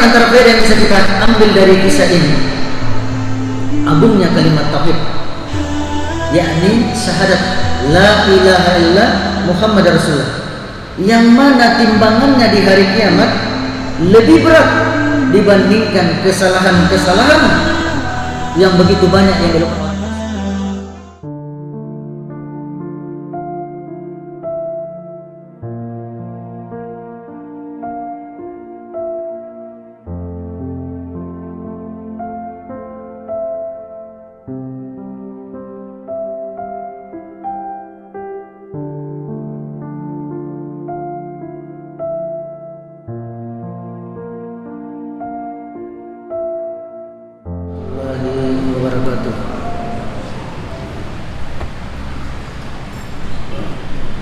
antara faedah yang bisa kita ambil dari kisah ini, agungnya kalimat tauhid, yakni syahadat la ilaha illallah Muhammad Rasulullah, yang mana timbangannya di hari kiamat lebih berat dibandingkan kesalahan-kesalahan yang begitu banyak yang dilakukan.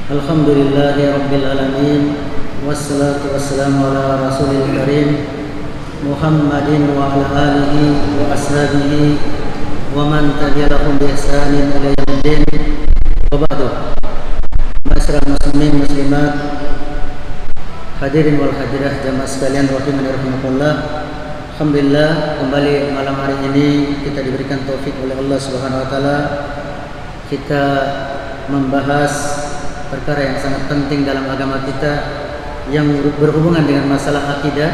Alhamdulillahi Rabbil Alamin, wassalatu wassalamu ala Rasulil Karim Muhammadin wa ala alihi wa ashabihi wa man tabi'ahum bi ihsanin ila yaumiddin. Wa ba'du. Ma'asyiral muslimin muslimat, hadirin wal hadirah jamaah sekalian rahimani rahimakumullah. Alhamdulillah, kembali malam hari ini kita diberikan taufik oleh Allah Subhanahu wa taala, kita membahas perkara yang sangat penting dalam agama kita, yang berhubungan dengan masalah akidah,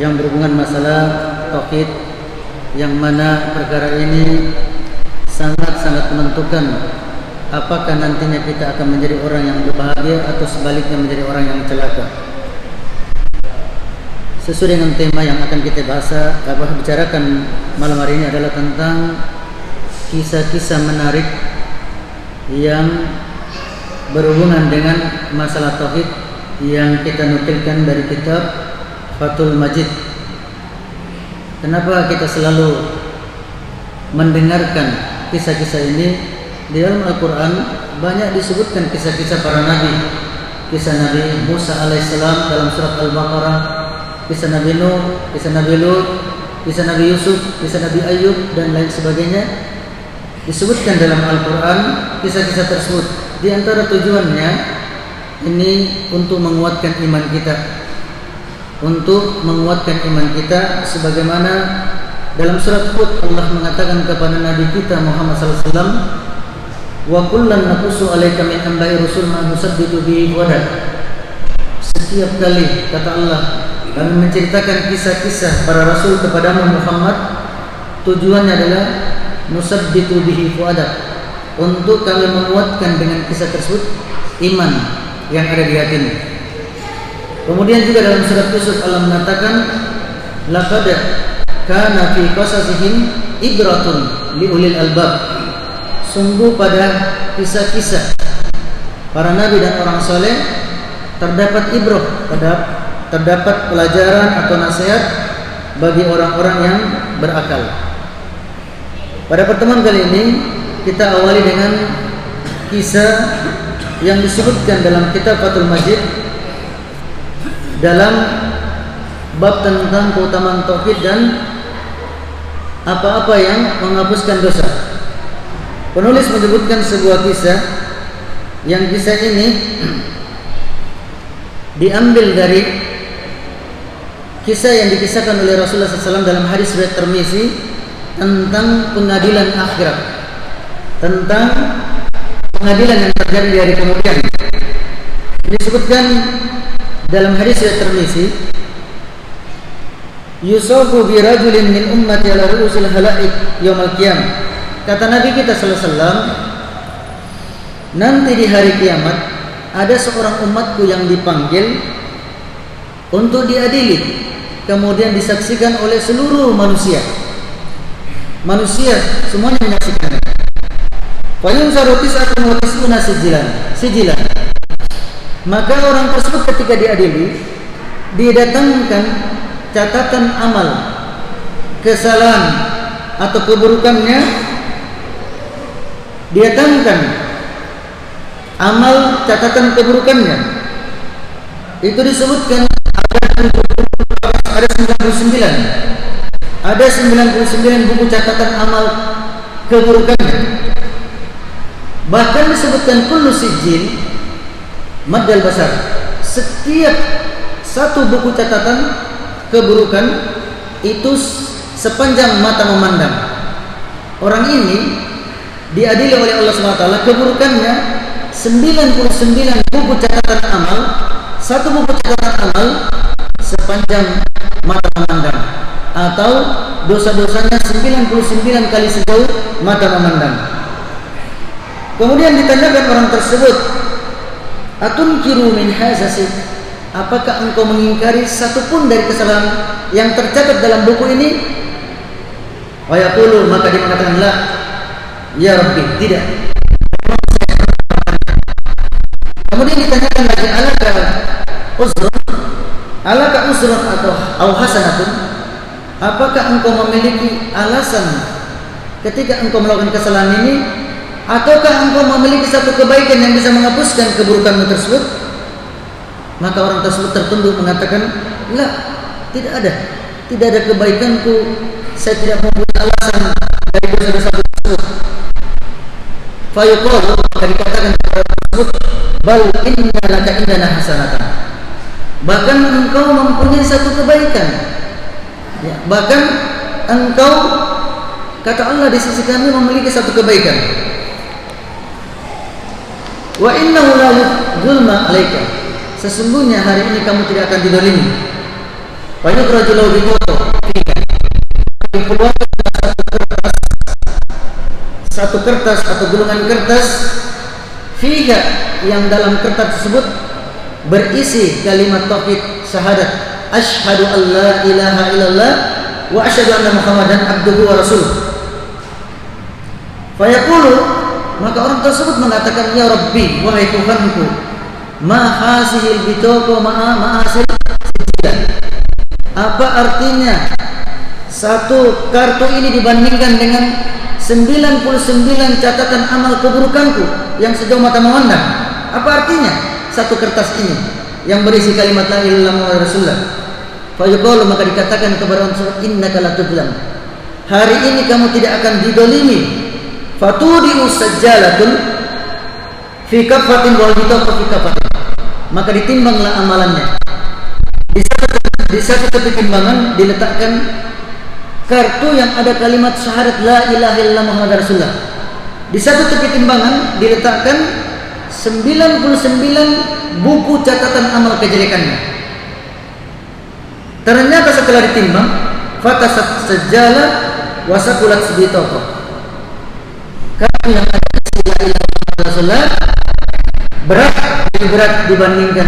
yang berhubungan masalah tauhid, yang mana perkara ini sangat-sangat menentukan apakah nantinya kita akan menjadi orang yang berbahagia atau sebaliknya menjadi orang yang celaka. Sesuai dengan tema yang akan kita bicarakan malam hari ini adalah tentang kisah-kisah menarik yang berhubungan dengan masalah tauhid yang kita nukilkan dari kitab Fathul Majid. Kenapa kita selalu mendengarkan kisah-kisah ini? Di dalam Al-Quran banyak disebutkan kisah-kisah para nabi, kisah Nabi Musa alaihissalam dalam surat Al-Baqarah, kisah Nabi Nuh, kisah Nabi Lut, kisah Nabi Yusuf, kisah Nabi Ayub dan lain sebagainya. Disebutkan dalam Al-Quran kisah-kisah tersebut. Di antara tujuannya ini untuk menguatkan iman kita, untuk menguatkan iman kita, sebagaimana dalam surat Hud Allah mengatakan kepada Nabi kita Muhammad SAW, wa kullan naqussu 'alaika min anba'i rusul ma nusabbitu bihi fuadak. Setiap kali kata Allah kami menceritakan kisah-kisah para rasul kepadamu Muhammad, tujuannya adalah nusabbitu bihi fuadak, untuk kami menguatkan dengan kisah tersebut iman yang ada di hatimu. Kemudian juga dalam surat Yusuf Allah mengatakan, laqad kana fi qasasihim ibratun li ulil albab. Sungguh pada kisah-kisah para nabi dan orang soleh terdapat ibrah, terdapat pelajaran atau nasihat bagi orang-orang yang berakal. Pada pertemuan kali ini kita awali dengan kisah yang disebutkan dalam kitab Fathul Majid dalam bab tentang keutamaan tauhid dan apa-apa yang menghapuskan dosa. Penulis menyebutkan sebuah kisah, yang kisah ini diambil dari kisah yang dikisahkan oleh Rasulullah SAW dalam hadis riwayat Tirmizi tentang pengadilan akhirat, tentang pengadilan yang terjadi di hari kemudian. Disebutkan dalam hadis riwayat Tirmizi, yusafu bi rajulin min ummati ala ru'usil halaik yaumil qiyamah. Kata Nabi kita sallallahu alaihi wasallam, nanti di hari kiamat ada seorang umatku yang dipanggil untuk diadili, kemudian disaksikan oleh seluruh manusia. Manusia semuanya menyaksikannya. Fayunzaru tis'atun wa tis'una sijilan. Maka orang tersebut ketika diadili, didatangkan catatan amal, kesalahan atau keburukannya, didatangkan amal catatan keburukannya. Itu disebutkan ada 99. Ada 99 buku catatan amal keburukannya. Bahkan disebutkan kullu sijil maddal basar. Setiap satu buku catatan keburukan itu sepanjang mata memandang. Orang ini diadili oleh Allah SWT, keburukannya 99 buku catatan amal, satu buku catatan amal sepanjang mata memandang, atau dosa-dosanya 99 kali sejauh mata memandang. Kemudian ditanyakan orang tersebut, atunkiru min hazasi, apakah engkau mengingkari satupun dari kesalahan yang tercatat dalam buku ini? Wa yaqulu, maka dia mengatakan, la ya Rabbi, tidak. Kemudian ditanyakan lagi, alaka uzrun atau hasanatun, apakah engkau memiliki alasan ketika engkau melakukan kesalahan ini, ataukah engkau memiliki satu kebaikan yang bisa menghapuskan keburukanmu tersebut? Maka orang tersebut tertunduk mengatakan, la, tidak ada kebaikanku, saya tidak mempunyai alasan dari dosa-dosa tersebut. Fayuqalu, maka dikatakan kepada orang tersebut, bal inna laka indana hasanatan, bahkan engkau mempunyai satu kebaikan, ya, bahkan engkau, kata Allah, di sisi kami memiliki satu kebaikan. Wa innahu la zulma alaika, sesungguhnya hari ini kamu tidak akan dizalimi. Wa yukhraju lahu bitoto, dikeluarkan satu kertas atau gulungan kertas, fiha, yang dalam kertas tersebut berisi kalimat tauhid syahadat, asyhadu an la ilaha illallah wa asyhadu anna muhammadan abduhu wa rasuluh. Fayaqulu, maka orang tersebut mengatakan, ya Rabbi, wahai Tuhanku, ma hasihil bitoko ma hasil sijilan, apa artinya satu kartu ini dibandingkan dengan 99 catatan amal keburukanku yang sejauh mata memandang? Apa artinya satu kertas ini yang berisi kalimat la ilaha illallah rasulullah? Fayuqalu, maka dikatakan kepada orang tersebut, innaka la tudlam, hari ini kamu tidak akan didolimi. Fatudi'u sajjalatun fi kafatin wal bitaqa fi kafatin, maka ditimbanglah amalannya. Di satu tepi timbangan diletakkan kartu yang ada kalimat syahadat la ilaha illallah Muhammad Rasulullah. Di satu tepi timbangan diletakkan 99 buku catatan amal kejelekannya. Ternyata setelah ditimbang, fatasat sajjala wasakulat bitaqa, kartu yang ada la ilaha illallah Rasulullah lebih berat dibandingkan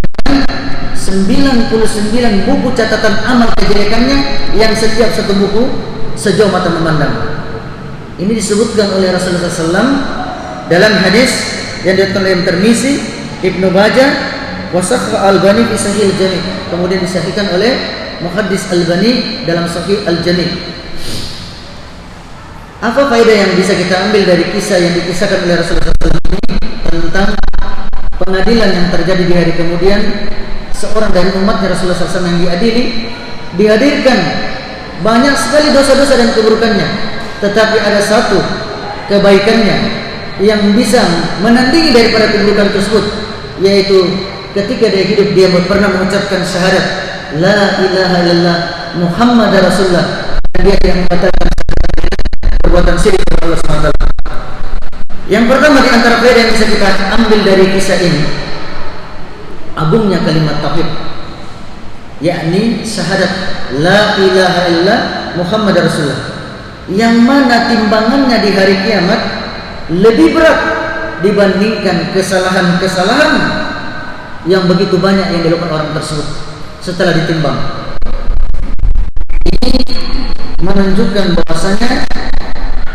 99 buku catatan amal kejelekannya yang setiap satu buku sejauh mata memandang. Ini disebutkan oleh Rasulullah SAW dalam hadis yang diriwayatkan oleh Tirmizi, Ibnu Majah, wasaqqa Al-Albani fi Sahih Al-Jami', kemudian disahihkan oleh Muhaddis Albani dalam Sahih Al-Jami'. Apa faedah yang bisa kita ambil dari kisah yang dikisahkan oleh Rasulullah SAW ini tentang pengadilan yang terjadi di hari kemudian? Seorang dari umatnya Rasulullah SAW yang diadili, dihadirkan banyak sekali dosa-dosa dan keburukannya, tetapi ada satu kebaikannya yang bisa menandingi daripada keburukan tersebut, yaitu ketika dia hidup dia pernah mengucapkan syahadat la ilaha illallah Muhammad Rasulullah, dan dia yang membatalkan perbuatan syirik kepada Allah SWT. Yang pertama di antara faedah yang bisa kita ambil dari kisah ini, agungnya kalimat tauhid, yakni syahadat la ilaha illallah Muhammad Rasulullah, yang mana timbangannya di hari kiamat lebih berat dibandingkan kesalahan-kesalahan yang begitu banyak yang dilakukan orang tersebut setelah ditimbang. Ini menunjukkan bahwasanya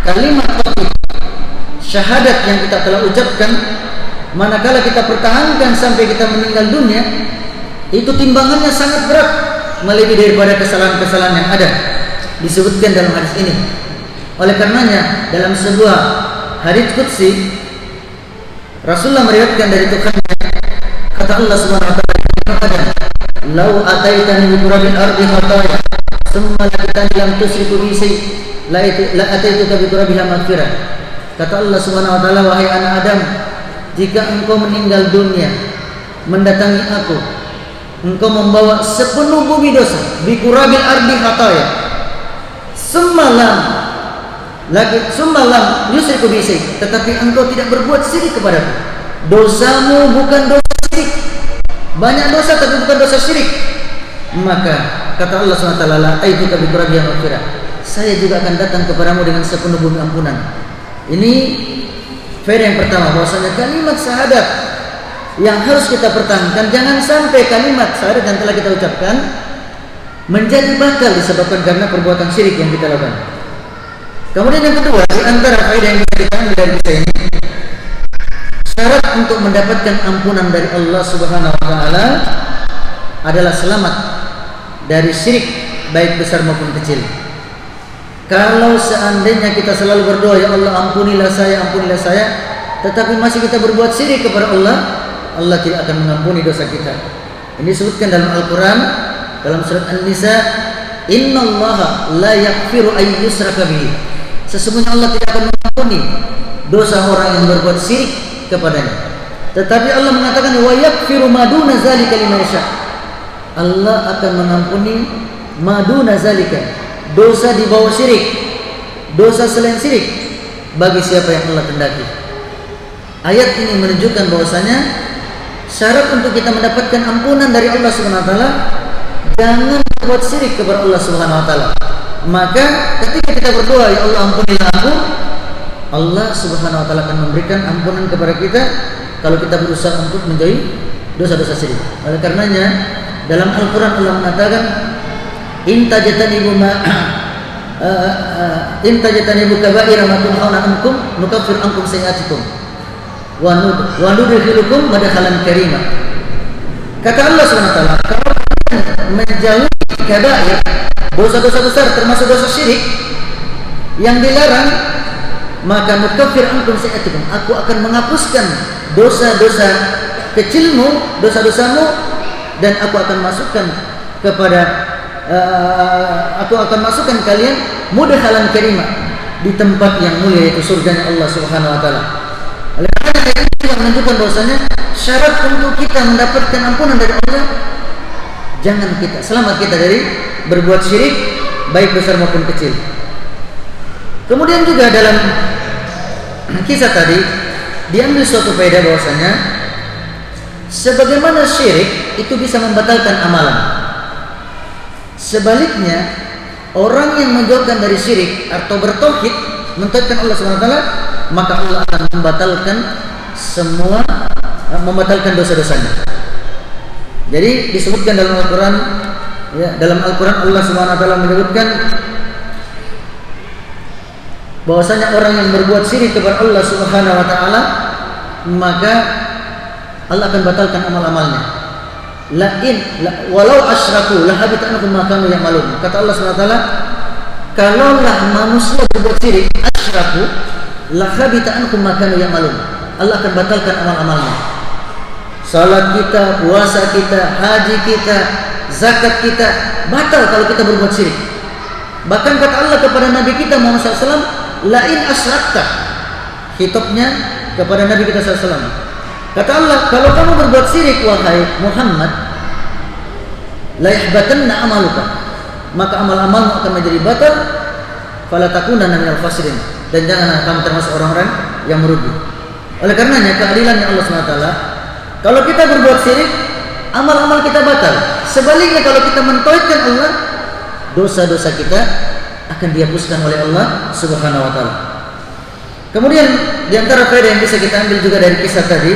kalimat tauhid, syahadat yang kita telah ucapkan, manakala kita pertahankan sampai kita meninggal dunia, itu timbangannya sangat berat, melebihi daripada kesalahan-kesalahan yang ada disebutkan dalam hadis ini. Oleh karenanya dalam sebuah hadits qudsi, Rasulullah meriwayatkan dari Tuhannya, kata Allah Subhanahu wa taala, "Lau ataitani bi qurabil ardi khataya, tsumma lakitani lam tusyriku bi la ataituka bi qurabiha maghfirah." Kata Allah Subhanahu wa taala, wahai anak Adam, jika engkau meninggal dunia mendatangi aku engkau membawa sepenuh bumi dosa, bikurabil ardi khataya, semalam yusriku bisik, tetapi engkau tidak berbuat syirik kepadaku. Dosamu bukan dosa syirik, banyak dosa tapi bukan dosa syirik. Maka kata Allah SWT, la aituka bikurabil maghfirah, saya juga akan datang kepadamu dengan sepenuh bumi ampunan. Ini faedah yang pertama, bahwasanya kalimat syahadat yang harus kita pertahankan. Jangan sampai kalimat syahadat yang telah kita ucapkan menjadi batal disebabkan karena perbuatan syirik yang kita lakukan. Kemudian yang kedua, di antara faedah yang bisa kita ambil dari kisah ini, syarat untuk mendapatkan ampunan dari Allah Subhanahu wa taala adalah selamat dari syirik baik besar maupun kecil. Kalau seandainya kita selalu berdoa, ya Allah ampunilah saya, tetapi masih kita berbuat syirik kepada Allah, Allah tidak akan mengampuni dosa kita. Ini disebutkan dalam Al-Quran, dalam surat An-Nisa, innallaha la yaghfiru ay yushraka bihi, sesungguhnya Allah tidak akan mengampuni dosa orang yang berbuat syirik kepadanya. Tetapi Allah mengatakan wa yaghfiru ma duna zalika liman yasha, Allah akan mengampuni ma duna zalika, dosa di bawah syirik, dosa selain syirik, bagi siapa yang Allah kehendaki. Ayat ini menunjukkan bahwasanya syarat untuk kita mendapatkan ampunan dari Allah Subhanahu wa taala, jangan berbuat syirik kepada Allah Subhanahu wa taala. Maka ketika kita berdoa, ya Allah ampunilah aku, Allah Subhanahu wa taala akan memberikan ampunan kepada kita kalau kita berusaha untuk menjauhi dosa-dosa syirik. Oleh karenanya dalam Al-Qur'an Allah mengatakan, in tajtanibu kaba'ira ma tunhauna ankum nukaffir ankum sayi'atikum wa nudkhilukum madkhalan karima. Kata Allah Subhanahu wa taala, kalau menjauhi kaba'ir, dosa-dosa besar termasuk dosa syirik yang dilarang, maka nukaffir ankum sayi'atikum, aku akan menghapuskan dosa-dosa kecilmu, dosa-dosamu, dan aku akan masukkan kalian mudkhalan karima, di tempat yang mulia, yaitu surganya Allah Subhanahu wa taala. Oleh karena itu menunjukkan bahwasanya syarat untuk kita mendapatkan ampunan dari Allah, jangan kita selamat kita dari berbuat syirik baik besar maupun kecil. Kemudian juga dalam kisah tadi diambil suatu faedah bahwasanya sebagaimana syirik itu bisa membatalkan amalan, sebaliknya orang yang menjauhkan dari syirik atau bertauhid, mentauhidkan Allah Subhanahu wa taala, maka Allah akan membatalkan dosa-dosanya. Jadi disebutkan dalam Al-Qur'an, ya, dalam Al-Qur'an Allah Subhanahu wa taala menyebutkan bahwasanya orang yang berbuat syirik kepada Allah Subhanahu wa taala, maka Allah akan batalkan amal-amalnya. Walau asyraku la habita anhum ma kanu ya'malun. Kata Allah Subhanahu wa taala, kalaulah manusia berbuat syirik, asyraku la habita anhum ma kanu ya'malun, Allah akan batalkan amal-amalnya. Salat kita, puasa kita, haji kita, zakat kita batal kalau kita berbuat syirik. Bahkan kata Allah kepada Nabi kita Muhammad SAW, la in asyrakta, hitopnya kepada Nabi kita SAW. Kata Allah, kalau kamu berbuat syirik wahai Muhammad, la yahbatanna amaluka, maka amal-amalmu akan menjadi batal, fala takunanna minal khasirin, dan janganlah kamu termasuk orang-orang yang merugi. Oleh karenanya keadilannya Allah SWT, kalau kita berbuat syirik, amal-amal kita batal. Sebaliknya kalau kita mentauhidkan Allah, dosa-dosa kita akan dihapuskan oleh Allah Subhanahu wa taala. Kemudian di antara faedah yang bisa kita ambil juga dari kisah tadi,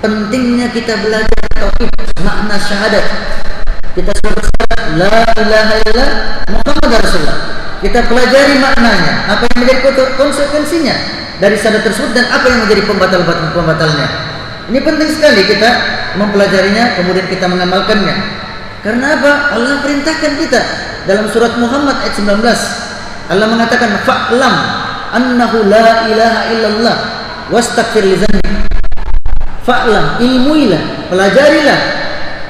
pentingnya kita belajar tauhid, makna syahadat. Kita bersyahadat la ilaha illallah Muhammadar Rasulullah. Kita pelajari maknanya, apa yang menjadi konsekuensinya dari syahadat tersebut, dan apa yang menjadi pembatalnya. Ini penting sekali kita mempelajarinya, kemudian kita mengamalkannya. Karena apa? Allah perintahkan kita dalam surat Muhammad ayat 19. Allah mengatakan, fa'lam annahu la ilaha illallah wastaghfir li dzanbi. Fa'lam, ilmuilah, pelajarilah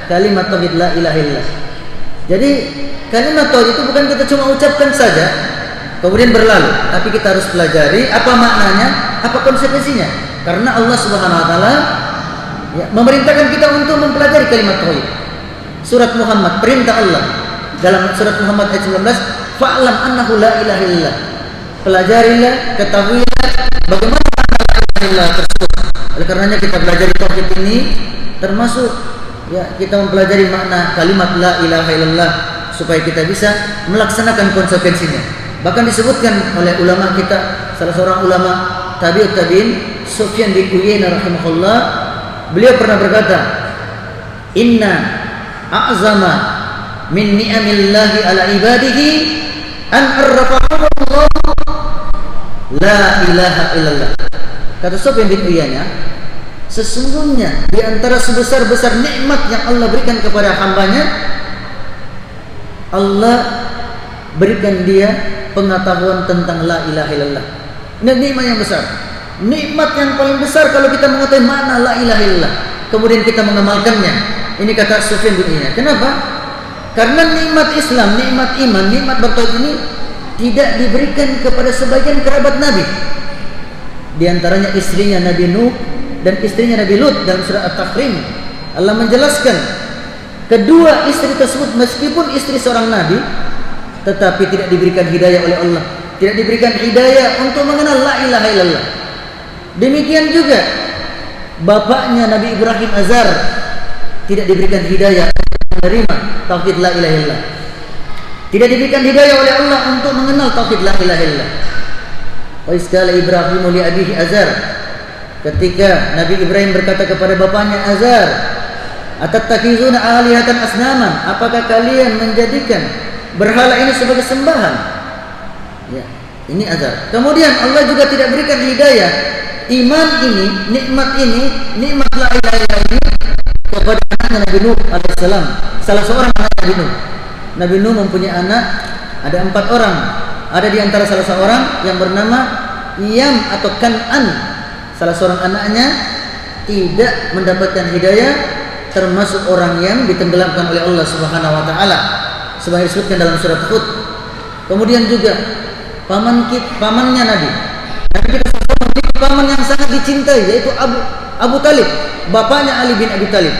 kalimat tauhid la ilaha illallah. Jadi kalimat tauhid itu bukan kita cuma ucapkan saja kemudian berlalu, tapi kita harus pelajari apa maknanya, apa konsekuensinya. Karena Allah Subhanahu wa taala, ya, memerintahkan kita untuk mempelajari kalimat tauhid. Surat Muhammad, perintah Allah dalam surat Muhammad ayat 19, fa'lam annahu la ilaha illallah. Pelajarilah, ketahuilah bagaimana makna la ilaha illallah tersebut. Oleh karenanya kita belajar tauhid ini termasuk ya kita mempelajari makna kalimat la ilaha illallah supaya kita bisa melaksanakan konsekuensinya. Bahkan disebutkan oleh ulama kita, salah seorang ulama tabi'ut tabi'in, Sufyan bin Uyainah rahimahullah, beliau pernah berkata, inna a'zama min ni'amillahi ala ibadihi an arrafahumullah la ilaha illallah. Kata Sufyan bin Uyainah, sesungguhnya di antara sebesar-besar nikmat yang Allah berikan kepada hambanya, Allah berikan dia pengetahuan tentang la ilaha illallah. Ini nikmat yang besar. Nikmat yang paling besar kalau kita mengetahui makna la ilaha illallah, kemudian kita mengamalkannya. Ini kata Sufyan bin Uyainah. Kenapa? Karena nikmat Islam, nikmat iman, nikmat bertauhid ini tidak diberikan kepada sebagian kerabat Nabi. Di antaranya istrinya Nabi Nuh dan istrinya Nabi Lut. Dalam surah At-Tahrim Allah menjelaskan kedua istri tersebut meskipun istri seorang nabi tetapi tidak diberikan hidayah oleh Allah, tidak diberikan hidayah untuk mengenal la ilaha illallah. Demikian juga bapaknya Nabi Ibrahim Azar tidak diberikan hidayah untuk menerima tauhid la ilaha illallah, tidak diberikan hidayah oleh Allah untuk mengenal tauhid la ilaha illallah. Wa iskala Ibrahimu li abihi Azar, ketika Nabi Ibrahim berkata kepada bapaknya Azar, atattakhizuna alihatan asnaman, apakah kalian menjadikan berhala ini sebagai sembahan? Ya, ini Azar. Kemudian Allah juga tidak berikan hidayah iman ini, nikmat la ilaha illallah ini kepada anaknya Nabi Nuh alaihissalam, salah seorang anak Nabi Nuh. Nabi Nuh mempunyai anak, ada 4 orang. Ada di antara salah seorang yang bernama Iyam atau Kan'an. Salah seorang anaknya tidak mendapatkan hidayah, termasuk orang yang ditenggelamkan oleh Allah Subhanahu wa taala sebagaimana disebutkan dalam surat Hud. Kemudian juga pamannya Nabi kita memiliki paman yang sangat dicintai, yaitu Abu Talib, bapaknya Ali bin Abi Talib.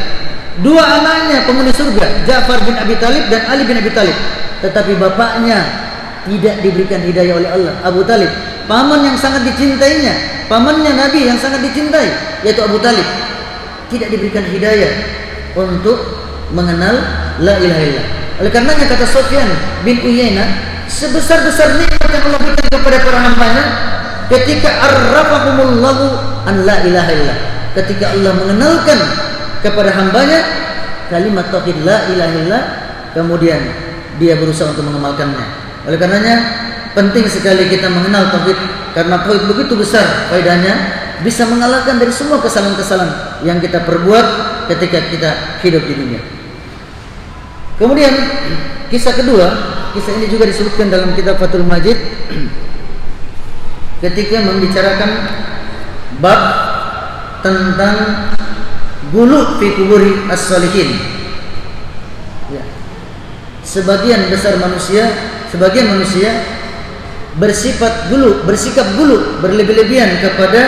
2 anaknya penghuni surga, Ja'far bin Abi Talib dan Ali bin Abi Talib. Tetapi bapaknya tidak diberikan hidayah oleh Allah, Abu Talib. Paman yang sangat dicintainya, pamannya Nabi yang sangat dicintai, yaitu Abu Talib, tidak diberikan hidayah untuk mengenal la ilaha illallah. Oleh karenanya kata Sufyan bin Uyainah, sebesar-besar nikmat yang Allah berikan kepada para hambanya ketika arrafahumullahu an la ilaha illallah, ketika Allah mengenalkan kepada hambanya kalimat tauhid la ilaha illallah, kemudian dia berusaha untuk mengamalkannya. Oleh karenanya penting sekali kita mengenal tauhid, karena tauhid begitu besar faedahnya, bisa mengalahkan dari semua kesalahan-kesalahan yang kita perbuat ketika kita hidup di dunia. Kemudian kisah kedua, kisah ini juga disebutkan dalam kitab Fathul Majid ketika membicarakan bab tentang gulu fi kuburi as-salihin. Ya. Sebagian manusia bersikap gulu, berlebih-lebihan kepada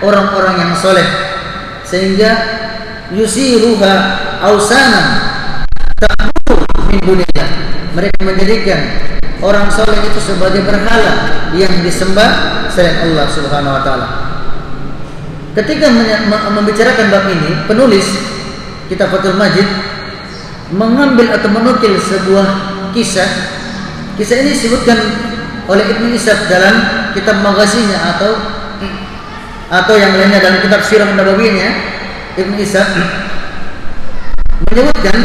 orang-orang yang soleh, sehingga yusiruha ausanan ta'budu min dunillah. Mereka menjadikan orang soleh itu sebagai berhala yang disembah selain Allah Subhanahu wa taala. Ketika membicarakan bab ini, penulis kitab Fathul Majid mengambil atau menukil sebuah kisah. Kisah ini disebutkan oleh Ibnu Ishaq dalam kitab Maghazinya atau yang lainnya dalam kitab Sirah Nabawiyahnya. Ibnu Ishaq menyebutkan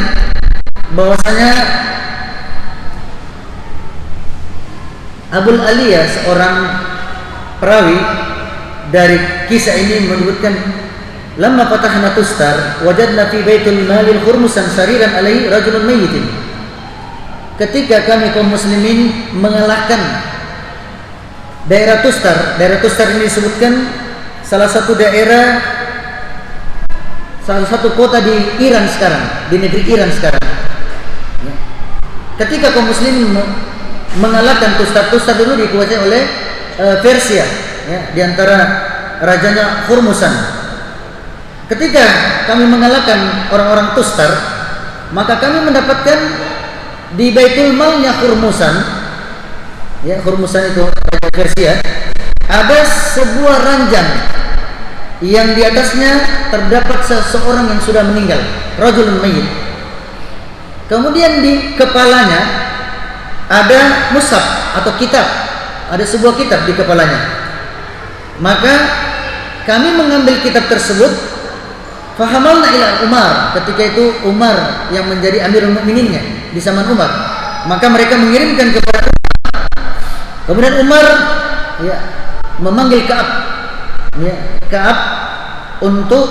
bahwasanya Abul Aliyah, seorang perawi dari kisah ini, menyebutkan lamma fatahna Tustar wajadna fi baitul malil khurmusan sariran alaihi rajulun mayyitin. Ketika kami kaum muslimin mengalahkan daerah Tustar ini disebutkan salah satu kota di Iran sekarang, di negeri Iran sekarang. Ketika kaum muslimin mengalahkan Tustar dulu dikuasai oleh Persia, ya, di antara rajanya Hurmusan. Ketika kami mengalahkan orang-orang Tustar, maka kami mendapatkan di Baitul Malnya Hurmusan, ya Hurmusan itu Persia, ada sebuah ranjang yang di atasnya terdapat seseorang yang sudah meninggal, rajulun mayyit. Kemudian di kepalanya ada mushaf atau kitab, ada sebuah kitab di kepalanya. Maka kami mengambil kitab tersebut, fahamalna ila Umar, ketika itu Umar yang menjadi Amirul Mukmininnya di zaman Umar. Maka mereka mengirimkan kepada Umar. Kemudian Umar ya memanggil Ka'ab, ya, Ka'ab untuk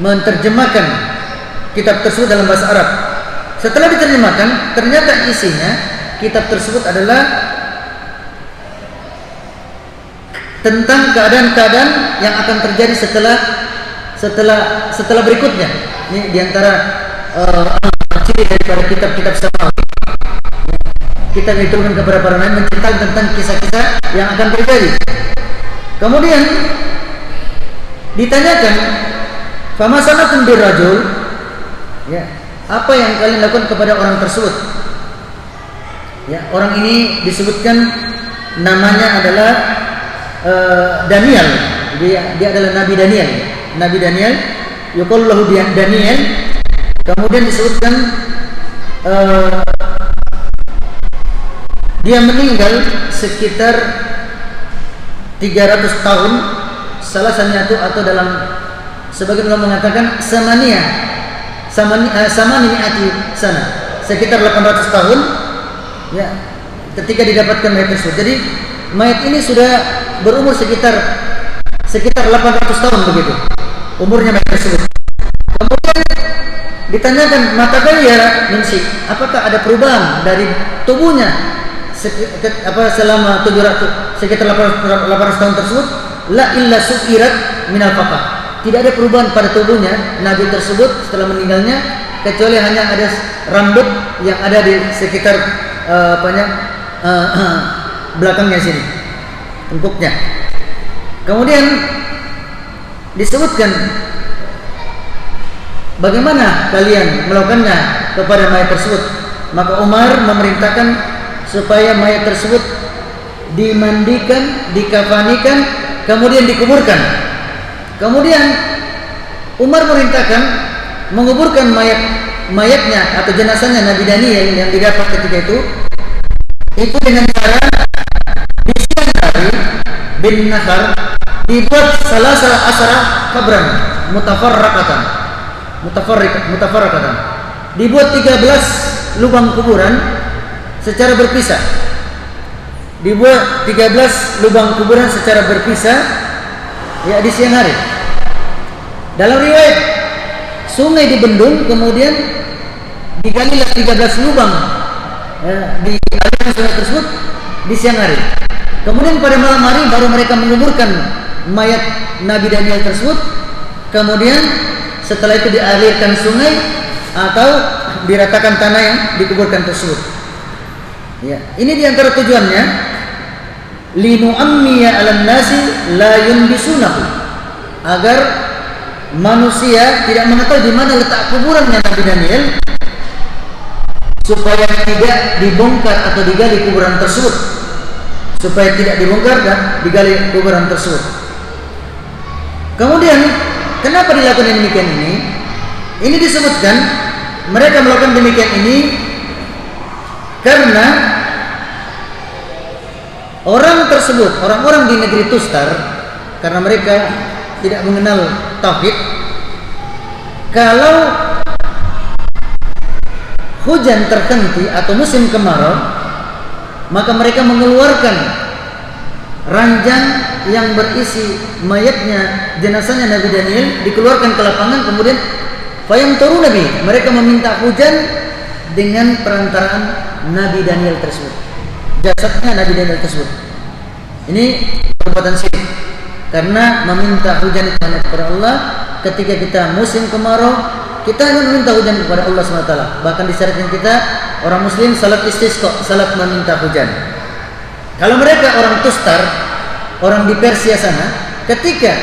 menerjemahkan kitab tersebut dalam bahasa Arab. Setelah diterjemahkan, ternyata isinya kitab tersebut adalah tentang keadaan-keadaan yang akan terjadi setelah berikutnya. Ini diantara ciri daripada kitab-kitab samawi. Kitab yang diturunkan kepada para nabi menceritakan tentang kisah-kisah yang akan terjadi. Kemudian ditanyakan, "Fama sanatun birrajul?" Ya, apa yang kalian lakukan kepada orang tersebut? Ya, orang ini disebutkan namanya adalah Daniel. Dia adalah Nabi Daniel. Nabi Daniel, yuqallahu Daniel. Kemudian disebutkan dia meninggal sekitar 300 tahun. Salah satunya itu atau dalam sebagian ulama mengatakan samani sana, sekitar 800 tahun ya ketika didapatkan mayat tersebut. Jadi mayat ini sudah berumur sekitar 800 tahun begitu umurnya mayat tersebut. Kemudian ditanyakan, mata ya minsi, apakah ada perubahan dari tubuhnya selama 700 sekitar 800 tahun tersebut? La illa su'irat minal faqah. Tidak ada perubahan pada tubuhnya Nabi tersebut setelah meninggalnya, kecuali hanya ada rambut yang ada di sekitar belakangnya sini, tengkuknya. Kemudian disebutkan, bagaimana kalian melakukannya kepada mayat tersebut? Maka Umar memerintahkan supaya mayat tersebut dimandikan, dikafanikan, kemudian dikuburkan. Kemudian Umar merintahkan menguburkan mayatnya atau jenazahnya Nabi Daniel yang didapat ketika itu dengan cara di siang hari bin nahar dibuat salah asara kabran mutafarraqatan, dibuat 13 lubang kuburan secara berpisah. Dibuat 13 lubang kuburan secara berpisah ya di siang hari. Dalam riwayat sungai dibendung, kemudian digalilah 13 lubang di aliran sungai tersebut di siang hari. Kemudian pada malam hari baru mereka menguburkan mayat Nabi Daniel tersebut. Kemudian setelah itu dialirkan sungai atau diratakan tanah yang dikuburkan tersebut. Ya, ini diantara tujuannya linu'ammiya 'alan nasi la yunbisunahu, agar manusia tidak mengetahui di mana letak kuburannya Nabi Daniel, supaya tidak dibongkar atau digali kuburan tersebut, supaya tidak dibongkar dan digali kuburan tersebut. Kemudian kenapa dilakukan demikian ini? Ini disebutkan mereka melakukan demikian ini karena orang tersebut, orang-orang di negeri Tustar, karena mereka tidak mengenal tauhid, kalau hujan terhenti atau musim kemarau, maka mereka mengeluarkan ranjang yang berisi mayatnya, jenazahnya Nabi Daniel, dikeluarkan ke lapangan, kemudian fayamturu Nabi, mereka meminta hujan dengan perantaraan Nabi Daniel tersebut, jasadnya Nabi Daniel tersebut. Ini perbuatan syirik, karena meminta hujan itu hanya kepada Allah. Ketika kita musim kemarau, kita hanya meminta hujan kepada Allah SWT. Bahkan disyariatkan kita orang muslim salat istisqa, salat meminta hujan. Kalau mereka orang Tustar, orang di Persia sana, ketika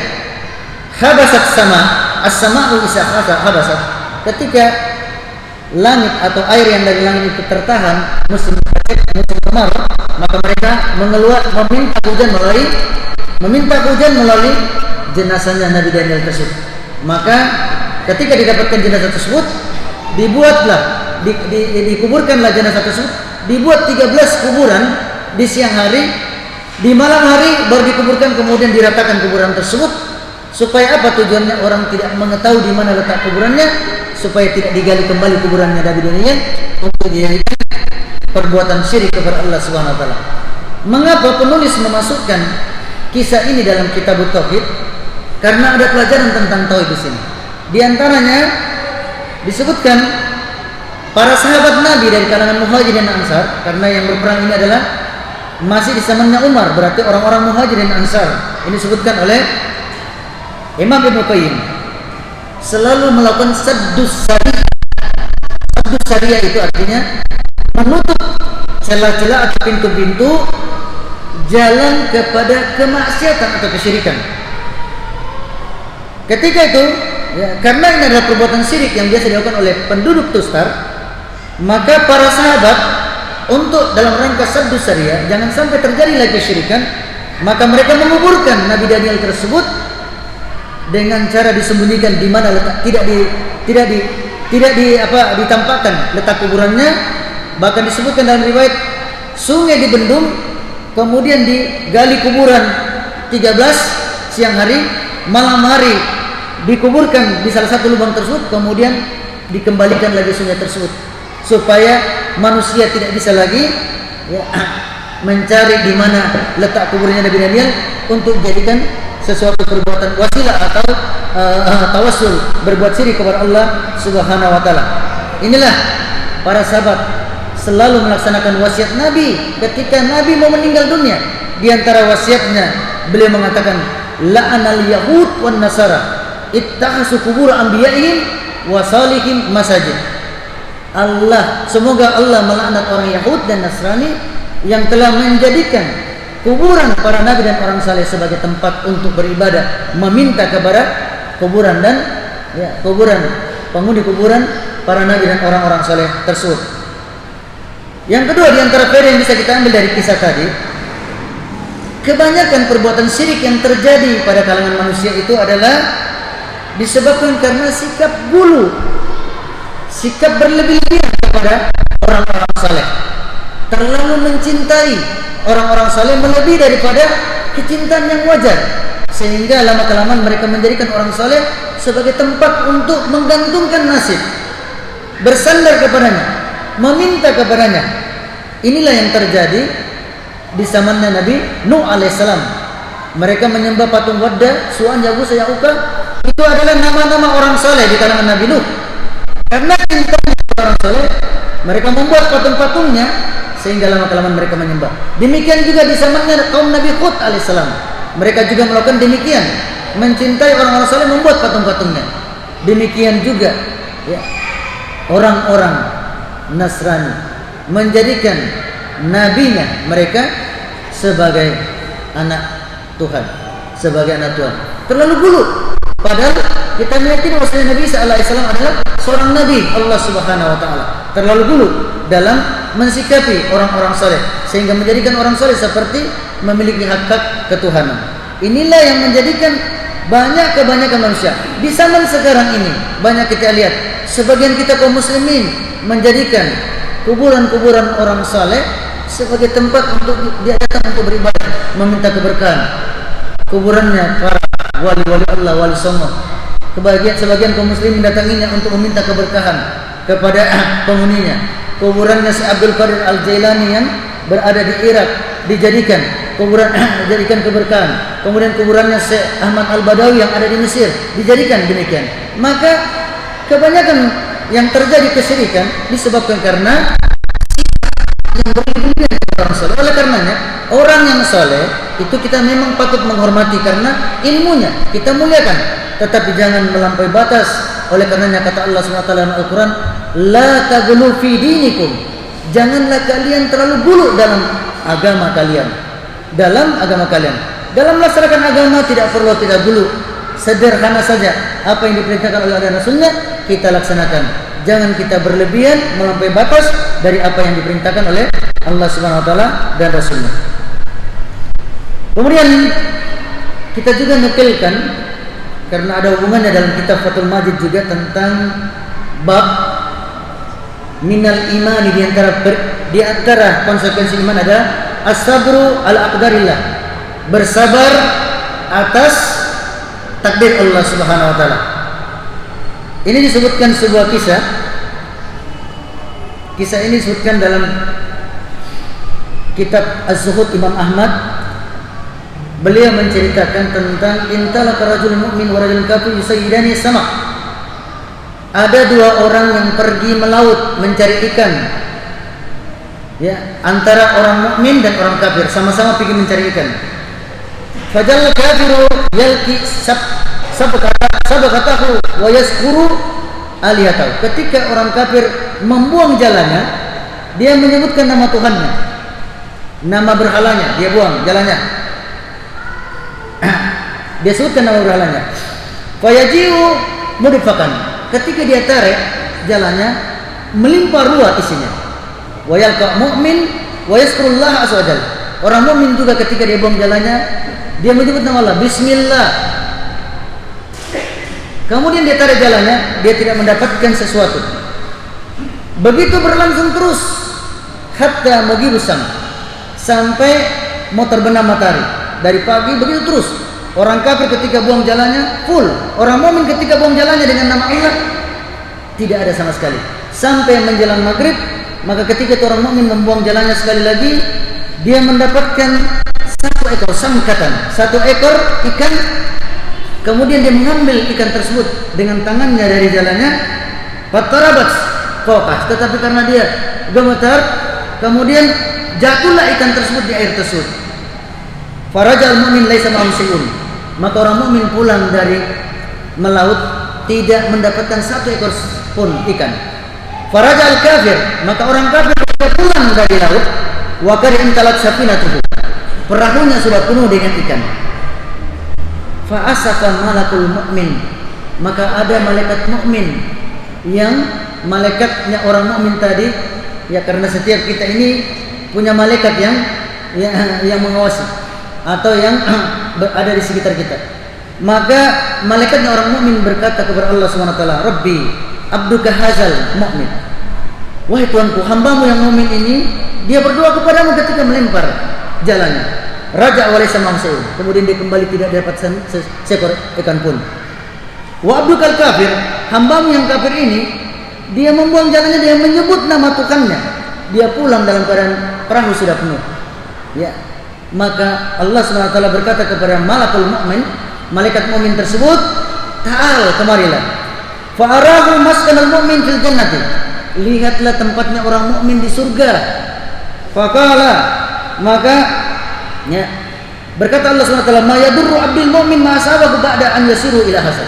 habasat sama as-sama'u isa habasat, ketika langit atau air yang dari langit itu tertahan musim kemarau, maka mereka meminta hujan melalui jenazahnya Nabi Daniel tersebut. Maka ketika didapatkan jenazah tersebut, dikuburkanlah jenazah tersebut, dibuat 13 kuburan di siang hari, di malam hari baru dikuburkan, kemudian diratakan kuburan tersebut. Supaya apa tujuannya? Orang tidak mengetahui di mana letak kuburannya, supaya tidak digali kembali kuburannya Nabi Daniel untuk dijadikan perbuatan syirik kepada Allah Subhanahu wa taala. Mengapa penulis memasukkan kisah ini dalam kitab Tauhid? Karena ada pelajaran tentang tauhid di sini. Di antaranya disebutkan para sahabat Nabi dari kalangan Muhajirin dan Ansar, karena yang berperang ini adalah masih di zamannya Umar, berarti orang-orang Muhajirin dan Ansar. Ini disebutkan oleh Imam Ibnu Qayyim, selalu melakukan saddus sariyah. Saddus sariyah itu artinya menutup celah-celah atau pintu-pintu jalan kepada kemaksiatan atau kesyirikan. Ketika itu, karena ini adalah perbuatan syirik yang biasa dilakukan oleh penduduk Tustar, maka para sahabat untuk dalam rangka saddus sariyah, jangan sampai terjadi lagi kesyirikan, maka mereka menguburkan Nabi Daniel tersebut dengan cara disembunyikan di mana letak, tidak ditampakkan letak kuburannya. Bahkan disebutkan dalam riwayat sungai dibendung, kemudian digali kuburan 13 siang hari, malam hari dikuburkan di salah satu lubang tersebut, kemudian dikembalikan lagi sungai tersebut, supaya manusia tidak bisa lagi mencari di mana letak kuburnya Nabi Daniel untuk dijadikan sesuatu perbuatan wasilah atau tawassul, berbuat syirik kepada Allah Subhanahu wa taala. Inilah para sahabat selalu melaksanakan wasiat Nabi ketika Nabi mau meninggal dunia. Di antara wasiatnya beliau mengatakan, la'anal yahud wan nasara ittakhasu qubur anbiya'ihim wa salihim masajid. Semoga Allah melaknat orang Yahud dan Nasrani yang telah menjadikan kuburan para nabi dan orang saleh sebagai tempat untuk beribadah, meminta kepada kuburan dan penghuni kuburan para nabi dan orang-orang saleh tersebut. Yang kedua, di antara faedah yang bisa kita ambil dari kisah tadi, kebanyakan perbuatan syirik yang terjadi pada kalangan manusia itu adalah disebabkan karena sikap gulu, sikap berlebih-lebihan kepada orang-orang saleh, terlalu mencintai orang-orang saleh melebihi daripada kecintaan yang wajar, sehingga lama-kelamaan mereka menjadikan orang saleh sebagai tempat untuk menggantungkan nasib, bersandar kepadanya, meminta kepadanya. Inilah yang terjadi di zamannya Nabi Nuh alaihissalam. Mereka menyembah patung Wadda, Su'an, Yaghus, Ya'uqa. Itu adalah nama-nama orang saleh di kalangan Nabi Nuh. Karena cintanya orang saleh, mereka membuat patung-patungnya, sehingga lama-kelamaan mereka menyembah. Demikian juga di zamannya kaum Nabi Hud alaihissalam. Mereka juga melakukan demikian, mencintai orang-orang saleh, membuat patung-patungnya. Demikian juga orang-orang Nasrani menjadikan nabinya mereka sebagai anak Tuhan, sebagai anak Tuhan. Terlalu gulu. Padahal kita meyakini bahwa Nabi Isa alaihissalam adalah seorang nabi Allah Subhanahu wa taala. Terlalu dulu dalam mensikapi orang-orang saleh, sehingga menjadikan orang saleh seperti memiliki hak ketuhanan. Inilah yang menjadikan kebanyakan manusia di zaman sekarang ini, banyak kita lihat sebagian kita kaum muslimin menjadikan kuburan-kuburan orang saleh sebagai tempat untuk dia datang untuk beribadah, meminta keberkahan. Kuburannya para wali-wali Allah, wali songo, sebagian kaum muslim mendatanginya untuk meminta keberkahan kepada penghuninya. Kuburannya si Abdul Qadir Al-Jailani yang berada di Irak dijadikan keberkahan. Kemudian kuburannya Syekh Ahmad Al-Badawi yang ada di Mesir dijadikan demikian. Maka kebanyakan yang terjadi kesyirikan disebabkan karena yang berlebihan orang saleh. Oleh karenanya orang yang saleh itu kita memang patut menghormati karena ilmunya kita muliakan, tetapi jangan melampaui batas. Oleh karenanya kata Allah SWT dalam Al-Quran, la taghlu fi dinikum, janganlah kalian terlalu gulu dalam agama kalian. Dalam melaksanakan agama tidak perlu kita gulu, sederhana saja. Apa yang diperintahkan oleh Allah dan Rasulnya kita laksanakan. jangan kita berlebihan melampaui batas dari apa yang diperintahkan oleh Allah Subhanahu wa taala dan Rasulnya. Kemudian kita juga nukilkan, karena ada hubungannya dalam kitab Fathul Majid juga tentang bab minal imani, di antara konsekuensi iman ada as-sabru ala aqdarillah, bersabar atas takdir Allah Subhanahu wa taala. Ini disebutkan sebuah kisah. Kisah ini disebutkan dalam kitab Az-Zuhud Imam Ahmad. Beliau menceritakan tentang intalaka rajulun mu'min wa rajulun kafir yusayyidani samak. Ada dua orang yang pergi melaut mencari ikan. Ya, antara orang mukmin dan orang kafir sama-sama pergi mencari ikan. Fajal kafiru yalqi sabaqatahu wa yaskuru alihatahu. Ketika orang kafir membuang jalannya, dia menyebutkan nama Tuhannya, nama berhalanya, dia buang jalannya. Dia sebutkan nama berhalanya. Fayaji'u mudfakan. Ketika dia tarik jalannya, melimpah ruah isinya. Wa yalqa mu'min wa yazkurullah azza wajalla. Orang mukmin juga ketika dia buang jalannya, dia menyebut nama Allah, bismillah. Kemudian dia tarik jalannya, dia tidak mendapatkan sesuatu. Begitu berlangsung terus hatta maghibu syams, sampai mau terbenam matahari. Dari pagi begitu terus. Orang kafir ketika buang jalannya full, orang mukmin ketika buang jalannya dengan nama Allah tidak ada sama sekali. Sampai menjelang maghrib, maka ketika itu orang mukmin membuang jalannya sekali lagi, dia mendapatkan satu ekor samkatan, satu ekor ikan. Kemudian dia mengambil ikan tersebut dengan tangannya dari jalannya, fatarabat fokas. Tetapi karena dia gemetar, kemudian jatuhlah ikan tersebut di air tersebut. Farajal mu'min laisa ma'hum syai'un. Maka orang mukmin pulang dari melaut tidak mendapatkan satu ekor pun ikan. Farajal kafir, maka orang kafir pulang dari laut, wa qad intalat safinatuhu. Perahunya sudah penuh dengan ikan. Fa asafa malakul mu'min, maka ada malaikat mukmin yang malaikatnya orang mukmin tadi, ya karena setiap kita ini punya malaikat yang mengawasi atau yang ada di sekitar kita. Maka malaikatnya orang mukmin berkata kepada Allah Subhanahu wa taala, "Rabbi, abduka hadzal mu'min." Wahai Tuhanku, hambamu yang mukmin ini, dia berdoa kepadamu ketika melempar jalannya. Raja walaysa ma'hum. Kemudian dia kembali tidak dapat seekor ikan pun. Wa abdukal kafir, hambamu yang kafir ini, dia membuang jalannya, dia menyebut nama Tuhannya. Dia pulang dalam keadaan perahu sudah penuh. Ya. Maka Allah SWT berkata kepada malakul mu'min, malaikat mu'min tersebut, ta'al, kemarilah. Fa'arahu maskanal mu'min fil jannati. Lihatlah tempatnya orang mukmin di surga. Faqala, maka ya, berkata Allah SWT, ma yadurru abdil mu'min ma asabahu ba'da an yasiru ila hasad.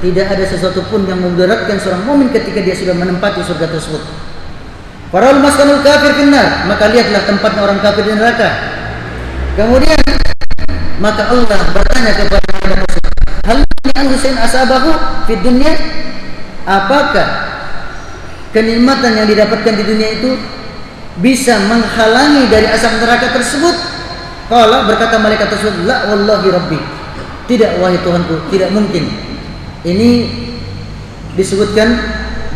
Tidak ada sesuatu pun yang memudaratkan seorang mukmin ketika dia sudah menempati surga tersebut. Fara'ul maskanul kafir finnar, maka lihatlah tempatnya orang kafir di neraka. Kemudian maka Allah bertanya kepada Rasul, hal an Husain asabahu fid dunya? Apakah kenikmatan yang didapatkan di dunia itu bisa menghalangi dari asap neraka tersebut? Qala, berkata malaikat tersebut, la wallahi rabbi. Tidak wahai Tuhanku, tidak mungkin. Ini disebutkan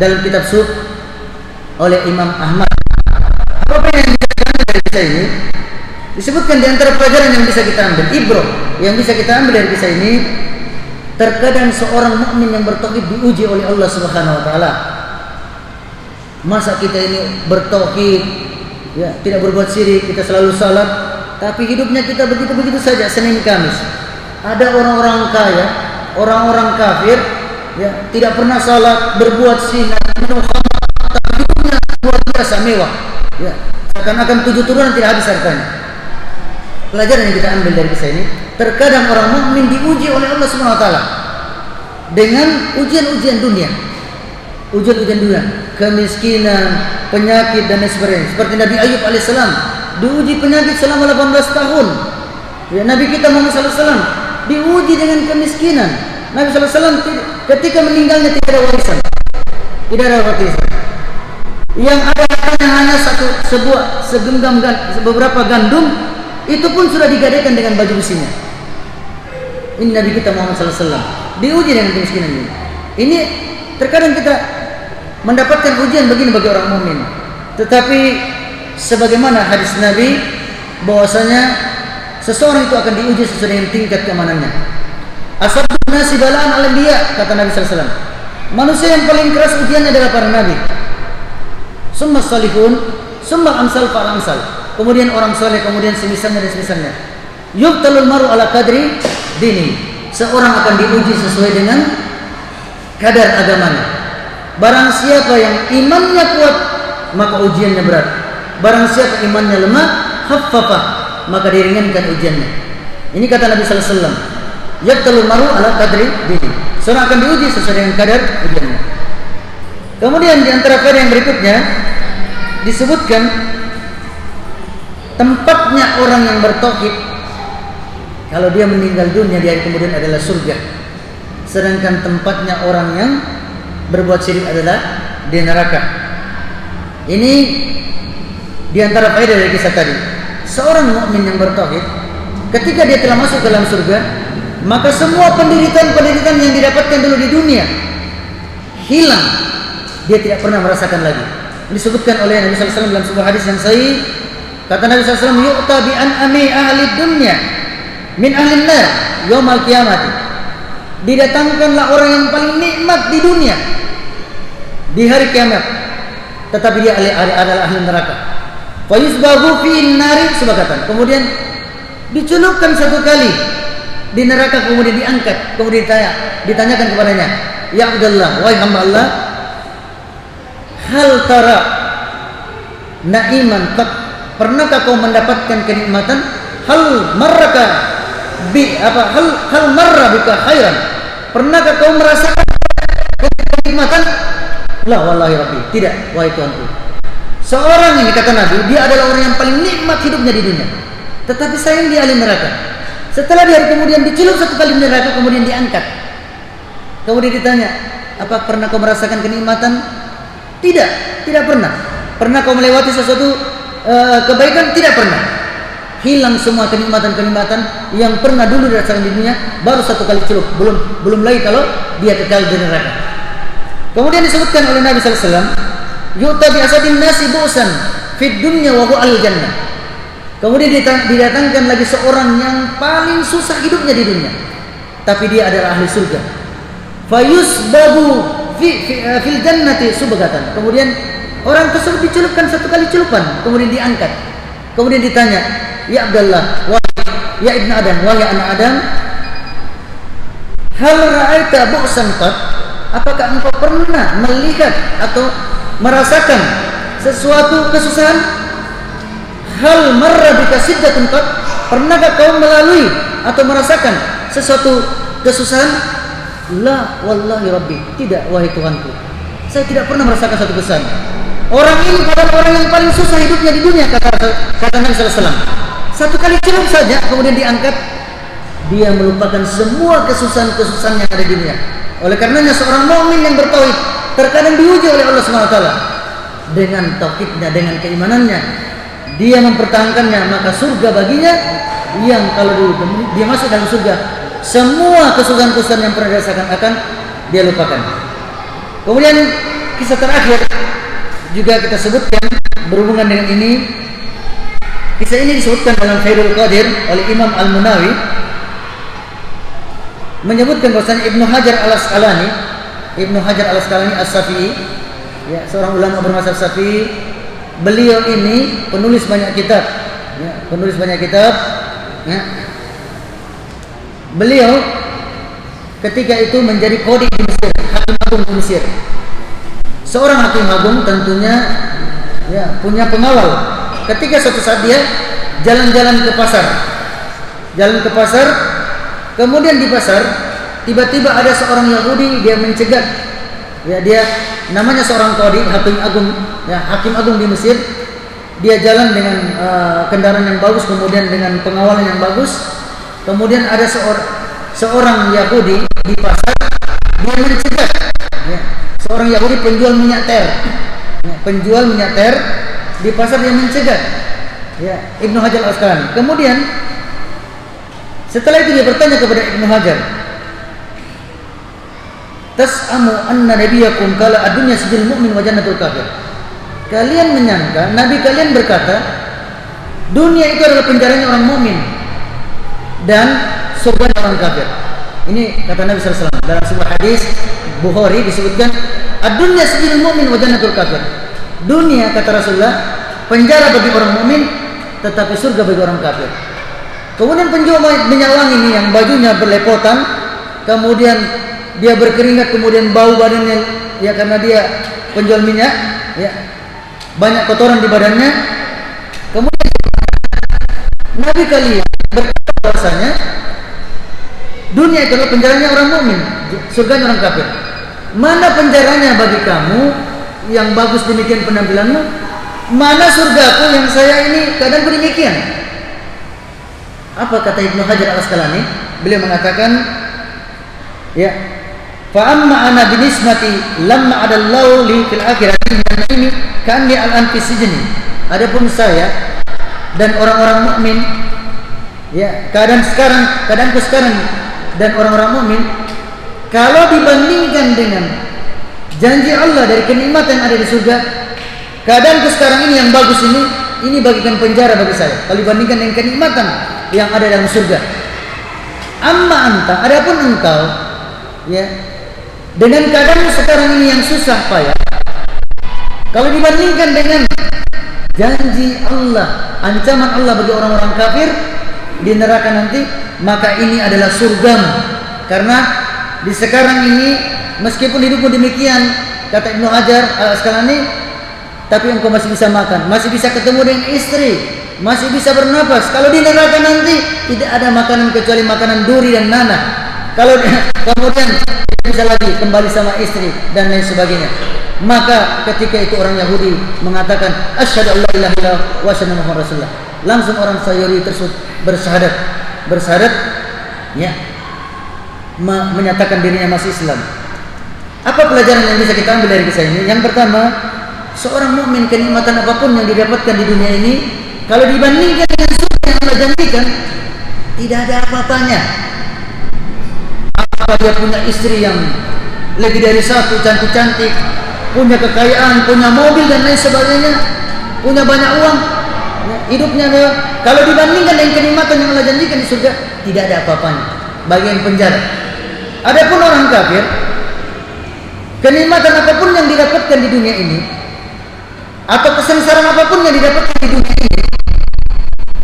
dalam kitab Suh oleh Imam Ahmad. Apa yang dikatakan dari kisah ini? Disebutkan di antara pelajaran yang bisa kita ambil, ibrah yang bisa kita ambil dari kisah ini, terkadang seorang mukmin yang bertauhid diuji oleh Allah Subhanahu wa taala. Masa kita ini bertauhid, ya, tidak berbuat syirik, kita selalu salat, tapi hidupnya kita begitu-begitu saja, Senin Kamis. Ada orang-orang kaya, orang-orang kafir, ya, tidak pernah salat, berbuat zina, minum khamr, tapi hidupnya luar biasa mewah. Ya, seakan-akan 7 turunan tidak habis hartanya. Pelajaran yang kita ambil dari kisah ini, terkadang orang mukmin diuji oleh Allah Subhanahu wa taala dengan ujian-ujian dunia. Ujian-ujian dunia, kemiskinan, penyakit dan lain sebagainya. Seperti Nabi Ayub alaihissalam diuji penyakit selama 18 tahun. Ya, Nabi kita Muhammad sallallahu alaihi wasallam diuji dengan kemiskinan. Nabi sallallahu alaihi wasallam ketika meninggalnya tidak ada warisan. Tidak ada roti. Yang ada hanya segenggam beberapa gandum, itu pun sudah digadaikan dengan baju besinya. Ini Nabi kita Muhammad SAW diuji dengan kemiskinan ini. Ini terkadang kita mendapatkan ujian begini bagi orang mukmin. Tetapi sebagaimana hadis Nabi bahwasanya seseorang itu akan diuji sesuai dengan tingkat keamanannya. Asabun nasi balaan al-anbiya, kata Nabi SAW. Manusia yang paling keras ujiannya adalah para nabi. Summa salihun, summa amsal fa'al amsal. Kemudian orang soleh, kemudian semisalnya dan semisalnya. Yubtalul maru ala kadri dini. Seorang akan diuji sesuai dengan kadar agamanya. Barang siapa yang imannya kuat, maka ujiannya berat. Barang siapa imannya lemah, khaffafah, maka diringankan ujiannya. Ini kata Nabi sallallahu alaihi wasallam. Yubtalul maru ala kadri dini. Seorang akan diuji sesuai dengan kadar ujiannya. Kemudian di antara faedah yang berikutnya disebutkan tempatnya orang yang bertauhid kalau dia meninggal dunia di hari kemudian adalah surga. Sedangkan tempatnya orang yang berbuat syirik adalah di neraka. Ini di antara faedah dari kisah tadi. Seorang mukmin yang bertauhid ketika dia telah masuk ke dalam surga, maka semua penderitaan yang didapatkan dulu di dunia hilang. Dia tidak pernah merasakan lagi. Disebutkan oleh Nabi SAW dalam sebuah hadis yang sahih. Kata Nabi SAW, yu'ta bi an'ami ahli dunya min ahli nar yaumal qiyamati. Didatangkanlah orang yang paling nikmat di dunia di hari kiamat, tetapi dia adalah ahli neraka. Fa yusbahu fi nari subakatan. Kemudian dicelupkan satu kali di neraka, kemudian diangkat, kemudian ditanyakan kepadanya, ya Abdullah, wahai hamba Allah, hal tara na'iman, pernahkah kau mendapatkan kenikmatan? Hal marraka marra bika khairan, pernahkah kau merasakan kenikmatan? La wallahi rabbi, tidak, wahai Tuhanku. Seorang ini, kata Nabi, dia adalah orang yang paling nikmat hidupnya di dunia, tetapi sayang dia ahli neraka. Setelah di hari kemudian dicelup satu kali di neraka, kemudian diangkat, kemudian ditanya, apa pernah kau merasakan kenikmatan? Tidak pernah. Pernah kau melewati sesuatu kebaikan? Tidak pernah. Hilang semua kenikmatan yang pernah dulu dirasakan di dunia, baru satu kali celup. Belum lagi kalau dia kekal di neraka. Kemudian disebutkan oleh Nabi sallallahu alaihi wasallam, yu'ta bi asadin nasi bu'san fid dunya wa huwa al-jannah. Kemudian didatangkan lagi seorang yang paling susah hidupnya di dunia, tapi dia adalah ahli surga. Fayusbabu fil jannati subagatan. Kemudian orang tersebut dicelupkan satu kali celupan, kemudian diangkat, kemudian ditanya, ya Abdullah, ya Ibn Adam, wahai anak Adam, hal ra'aita bu'san qad, apakah engkau pernah melihat atau merasakan sesuatu kesusahan? Hal marra bika siddatun qad, pernahkah kau melalui atau merasakan sesuatu kesusahan? La wallahi rabbi, tidak wahai Tuhanku, saya tidak pernah merasakan satu kesusahan. Orang ini adalah orang yang paling susah hidupnya di dunia, kata Nabi sallallahu alaihi wasallam. Satu kali celup saja kemudian diangkat, dia melupakan semua kesusahan-kesusahan yang ada di dunia. Oleh karenanya seorang mukmin yang bertauhid terkadang diuji oleh Allah Subhanahu wa taala dengan tauhidnya, dengan keimanannya. Dia mempertahankannya, maka surga baginya, yang kalau dia masuk dalam surga, semua kesusahan-kesusahan yang pernah dirasakan akan dia lupakan. Kemudian kisah terakhir juga kita sebutkan berhubungan dengan ini. Kisah ini disebutkan dalam Faidul Qadir oleh Imam Al-Munawi, menyebutkan bahwasanya Ibnu Hajar Al-Asqalani As-Syafi'i, ya, seorang ulama bermazhab Syafi'i. Beliau ini penulis banyak kitab, ya. Beliau ketika itu menjadi qadhi di Mesir, hakim agung di Mesir. Seorang hakim agung tentunya ya punya pengawal. Ketika suatu saat dia jalan-jalan ke pasar, kemudian di pasar tiba-tiba ada seorang Yahudi, dia mencegat. Ya, dia namanya seorang qadhi, hakim agung di Mesir. Dia jalan dengan kendaraan yang bagus, kemudian dengan pengawalan yang bagus. Kemudian ada seorang Yahudi di pasar, dia mencegat. Ya, seorang Yahudi penjual minyak ter, penjual minyak ter di pasar yang mencegat, ya, Ibnu Hajar Al-Asqalani. Kemudian setelah itu dia bertanya kepada Ibnu Hajar, tas'amu anna nabiyakum qala ad-dunya sijnul mu'min wa jannatul kafir. Kalian menyangka nabi kalian berkata dunia itu adalah penjaranya orang mukmin dan surga orang kafir. Ini kata Nabi sallallahu alaihi wasallam dalam sebuah hadis Bukhari disebutkan ad-dunya sijnul mu'min wa jannatul kafir. Dunia, kata Rasulullah, penjara bagi orang mukmin tetapi surga bagi orang kafir. Kemudian penjual minyak wangi ini yang bajunya berlepotan, kemudian dia berkeringat, kemudian bau badannya, ya karena dia penjual minyak, ya banyak kotoran di badannya. Kemudian Nabi kalian berkata bahwasanya dunia itu adalah penjaranya orang mukmin, surganya orang kafir. Mana penjaranya bagi kamu yang bagus demikian penampilanmu? Mana surgaku yang saya ini keadaanku demikian? Apa kata Ibnu Hajar Al-Asqalani? Beliau mengatakan, ya, fa amma ana binismati lamma adallahu li fil akhirati min ini kanni al-an fi sijni. Adapun saya dan orang-orang mukmin, ya, keadaanku sekarang dan orang-orang mukmin kalau dibandingkan dengan janji Allah dari kenikmatan yang ada di surga, keadaanku sekarang ini yang bagus ini bagikan penjara bagi saya kalau dibandingkan dengan kenikmatan yang ada dalam surga. Amma anta, adapun engkau, ya, dengan keadaanmu sekarang ini yang susah payah, kalau dibandingkan dengan janji Allah, ancaman Allah bagi orang-orang kafir di neraka nanti, maka ini adalah surgamu. Karena di sekarang ini meskipun hidupmu demikian, kata Ibnu Hajar Al-Asqalani, tapi engkau masih bisa makan, masih bisa ketemu dengan istri, masih bisa bernapas. Kalau di neraka nanti tidak ada makanan kecuali makanan duri dan nanah. Kalau kemudian bisa lagi kembali sama istri dan lain sebagainya. Maka ketika itu orang Yahudi mengatakan asyhadu an la ilaha illallah wa asyhadu anna muhammadar rasulullah, langsung orang Yahudi tersebut bersyahadat, ya, menyatakan dirinya masih Islam. Apa pelajaran yang bisa kita ambil dari kisah ini? Yang pertama, seorang mukmin kenikmatan apapun yang didapatkan di dunia ini, kalau dibandingkan dengan surga yang Allah janjikan, tidak ada apa-apanya. Apa dia punya istri yang lebih dari satu, cantik-cantik, punya kekayaan, punya mobil dan lain sebagainya, punya banyak uang, ya, hidupnya kalau dibandingkan dengan kenikmatan yang Allah janjikan di surga, tidak ada apa-apanya. Bagian penjara. Adapun orang kafir, kenikmatan apapun yang didapatkan di dunia ini, atau kesengsaraan apapun yang didapatkan di dunia ini,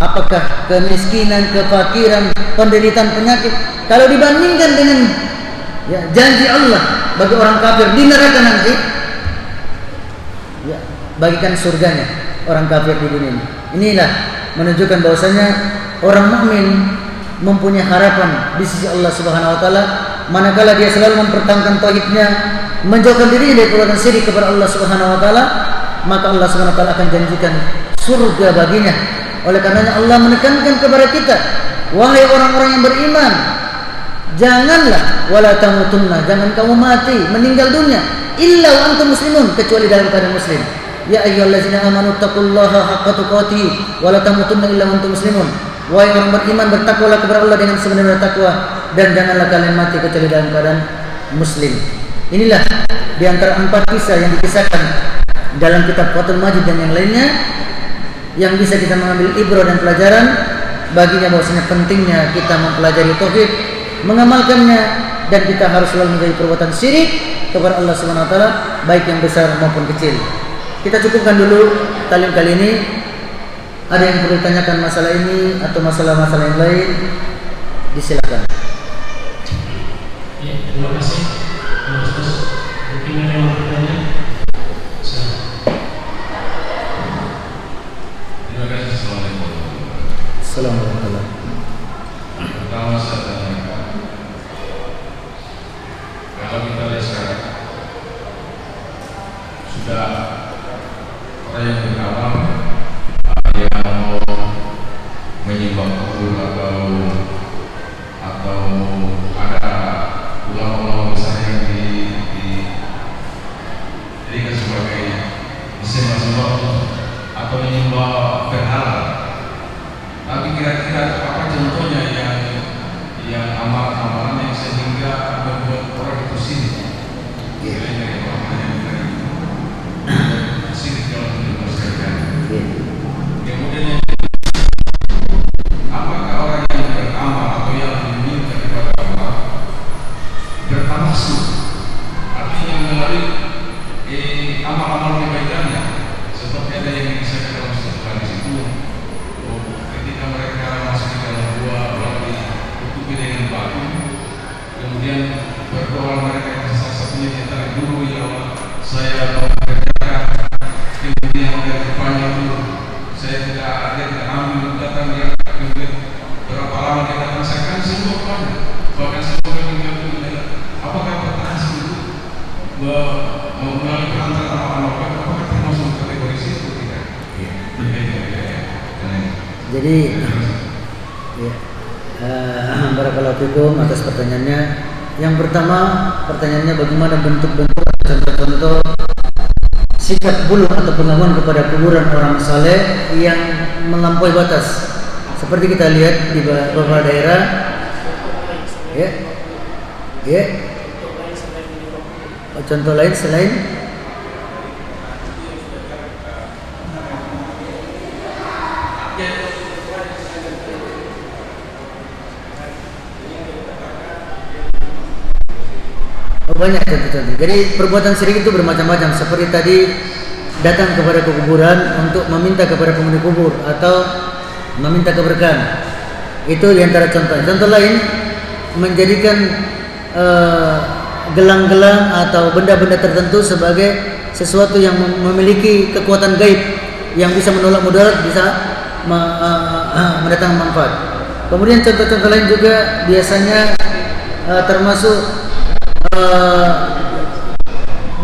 apakah kemiskinan, kefakiran, penderitaan, penyakit, kalau dibandingkan dengan, ya, janji Allah bagi orang kafir di neraka nanti, ya, bagikan surganya orang kafir di dunia ini. Inilah menunjukkan bahwasanya orang mukmin mempunyai harapan di sisi Allah Subhanahu wa taala manakala dia selalu mempertahankan tauhidnya, menjauhkan dirinya dari perbuatan syirik kepada Allah Subhanahu wa taala, maka Allah Subhanahu wa taala akan janjikan surga baginya. Oleh karenanya Allah menekankan kepada kita, wahai orang-orang yang beriman, janganlah wala tamutunna, jangan kamu mati, meninggal dunia illa wa antum muslimun, kecuali dalam keadaan muslim. Ya ayyuhallazina amanu taqullaha haqqa tuqatih wa la tamutunna illa wa antum muslimun. Wahai orang beriman, bertakwalah kepada Allah dengan sebenar-benar takwa dan janganlah kalian mati kecuali dalam keadaan muslim. Inilah di antara 4 kisah yang dikisahkan dalam kitab Fathul Majid dan yang lainnya yang bisa kita mengambil ibrah dan pelajaran baginya, bahwasanya pentingnya kita mempelajari tauhid, mengamalkannya, dan kita harus selalu menjauhi perbuatan syirik kepada Allah Subhanahu wa taala, baik yang besar maupun kecil. Kita cukupkan dulu talim kali ini. Ada yang perlu ditanyakan masalah ini atau masalah-masalah yang lain, disilakan. Ya, terima kasih. Mungkin ada yang bertanya? Terima kasih. Assalamualaikum. Pertama saya tanyakan, kalau kita lihat sekarang sudah orang yang beragama yang mau menyembah kubur atau ada ulama-ulama besar yang kira-kira apa contohnya yang amalan-amalan yang sehingga membuat orang itu sirik. Kira-kira sirik dalam hidup masyarakat. Kemudian yang apakah orang yang beramal atau yang meminta kepada Allah bertamasuk, artinya menarik amal-amal kebaikannya, seperti ada yang disebut dalam suatu hadis itu, ketika mereka masuk ke dalam gua lalu ditutupi dengan batu, kemudian berdoa mereka salah satunya di antara guru, ya Allah, saya mau mengerjakan, kemudian dari depannya itu saya tidak ambil datang dia, kemudian berapa lama kita merasakan semua pada bahkan semua yang apakah pertanyaan itu melalui perantara amal-amal apakah termasuk kategori itu tidak? Jadi barakallahu fikum atas pertanyaannya. Yang pertama, pertanyaannya bagaimana bentuk-bentuk atau contoh-contoh sikap buluh atau pengakuan kepada kuburan orang saleh yang melampaui batas. Seperti kita lihat di beberapa daerah, contoh lain selain banyak contoh-contoh. Jadi perbuatan syirik itu bermacam-macam. Seperti tadi datang kepada kuburan untuk meminta kepada penghuni kubur atau meminta keberkahan. Itu diantara contoh. Contoh lain menjadikan gelang-gelang atau benda-benda tertentu sebagai sesuatu yang memiliki kekuatan gaib yang bisa menolak mudarat, bisa mendatangkan manfaat. Kemudian contoh-contoh lain juga biasanya termasuk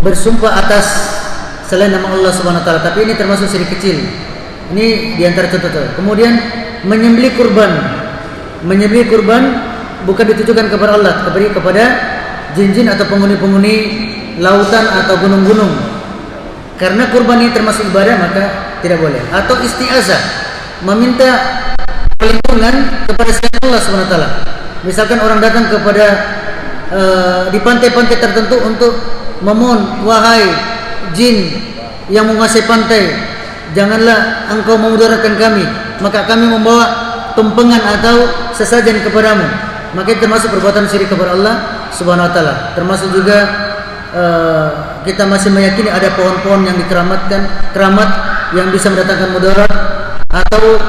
bersumpah atas selain nama Allah Subhanahu wa taala, tapi ini termasuk syirik kecil. Ini diantara contoh-contoh. Kemudian menyembelih kurban. Menyembelih kurban bukan ditujukan kepada Allah, tapi kepada jin-jin atau penghuni-penghuni lautan atau gunung-gunung. Karena kurban ini termasuk ibadah, maka tidak boleh. Atau isti'azah, meminta perlindungan kepada selain Allah Subhanahu wa taala. Misalkan orang datang kepada di pantai-pantai tertentu untuk memohon, wahai jin yang menguasai pantai, janganlah engkau memudaratkan kami, maka kami membawa tumpengan atau sesajen kepadamu. Maka itu termasuk perbuatan syirik kepada Allah Subhanahu wa taala. Termasuk juga kita masih meyakini ada pohon-pohon yang dikeramatkan, keramat yang bisa mendatangkan mudarat atau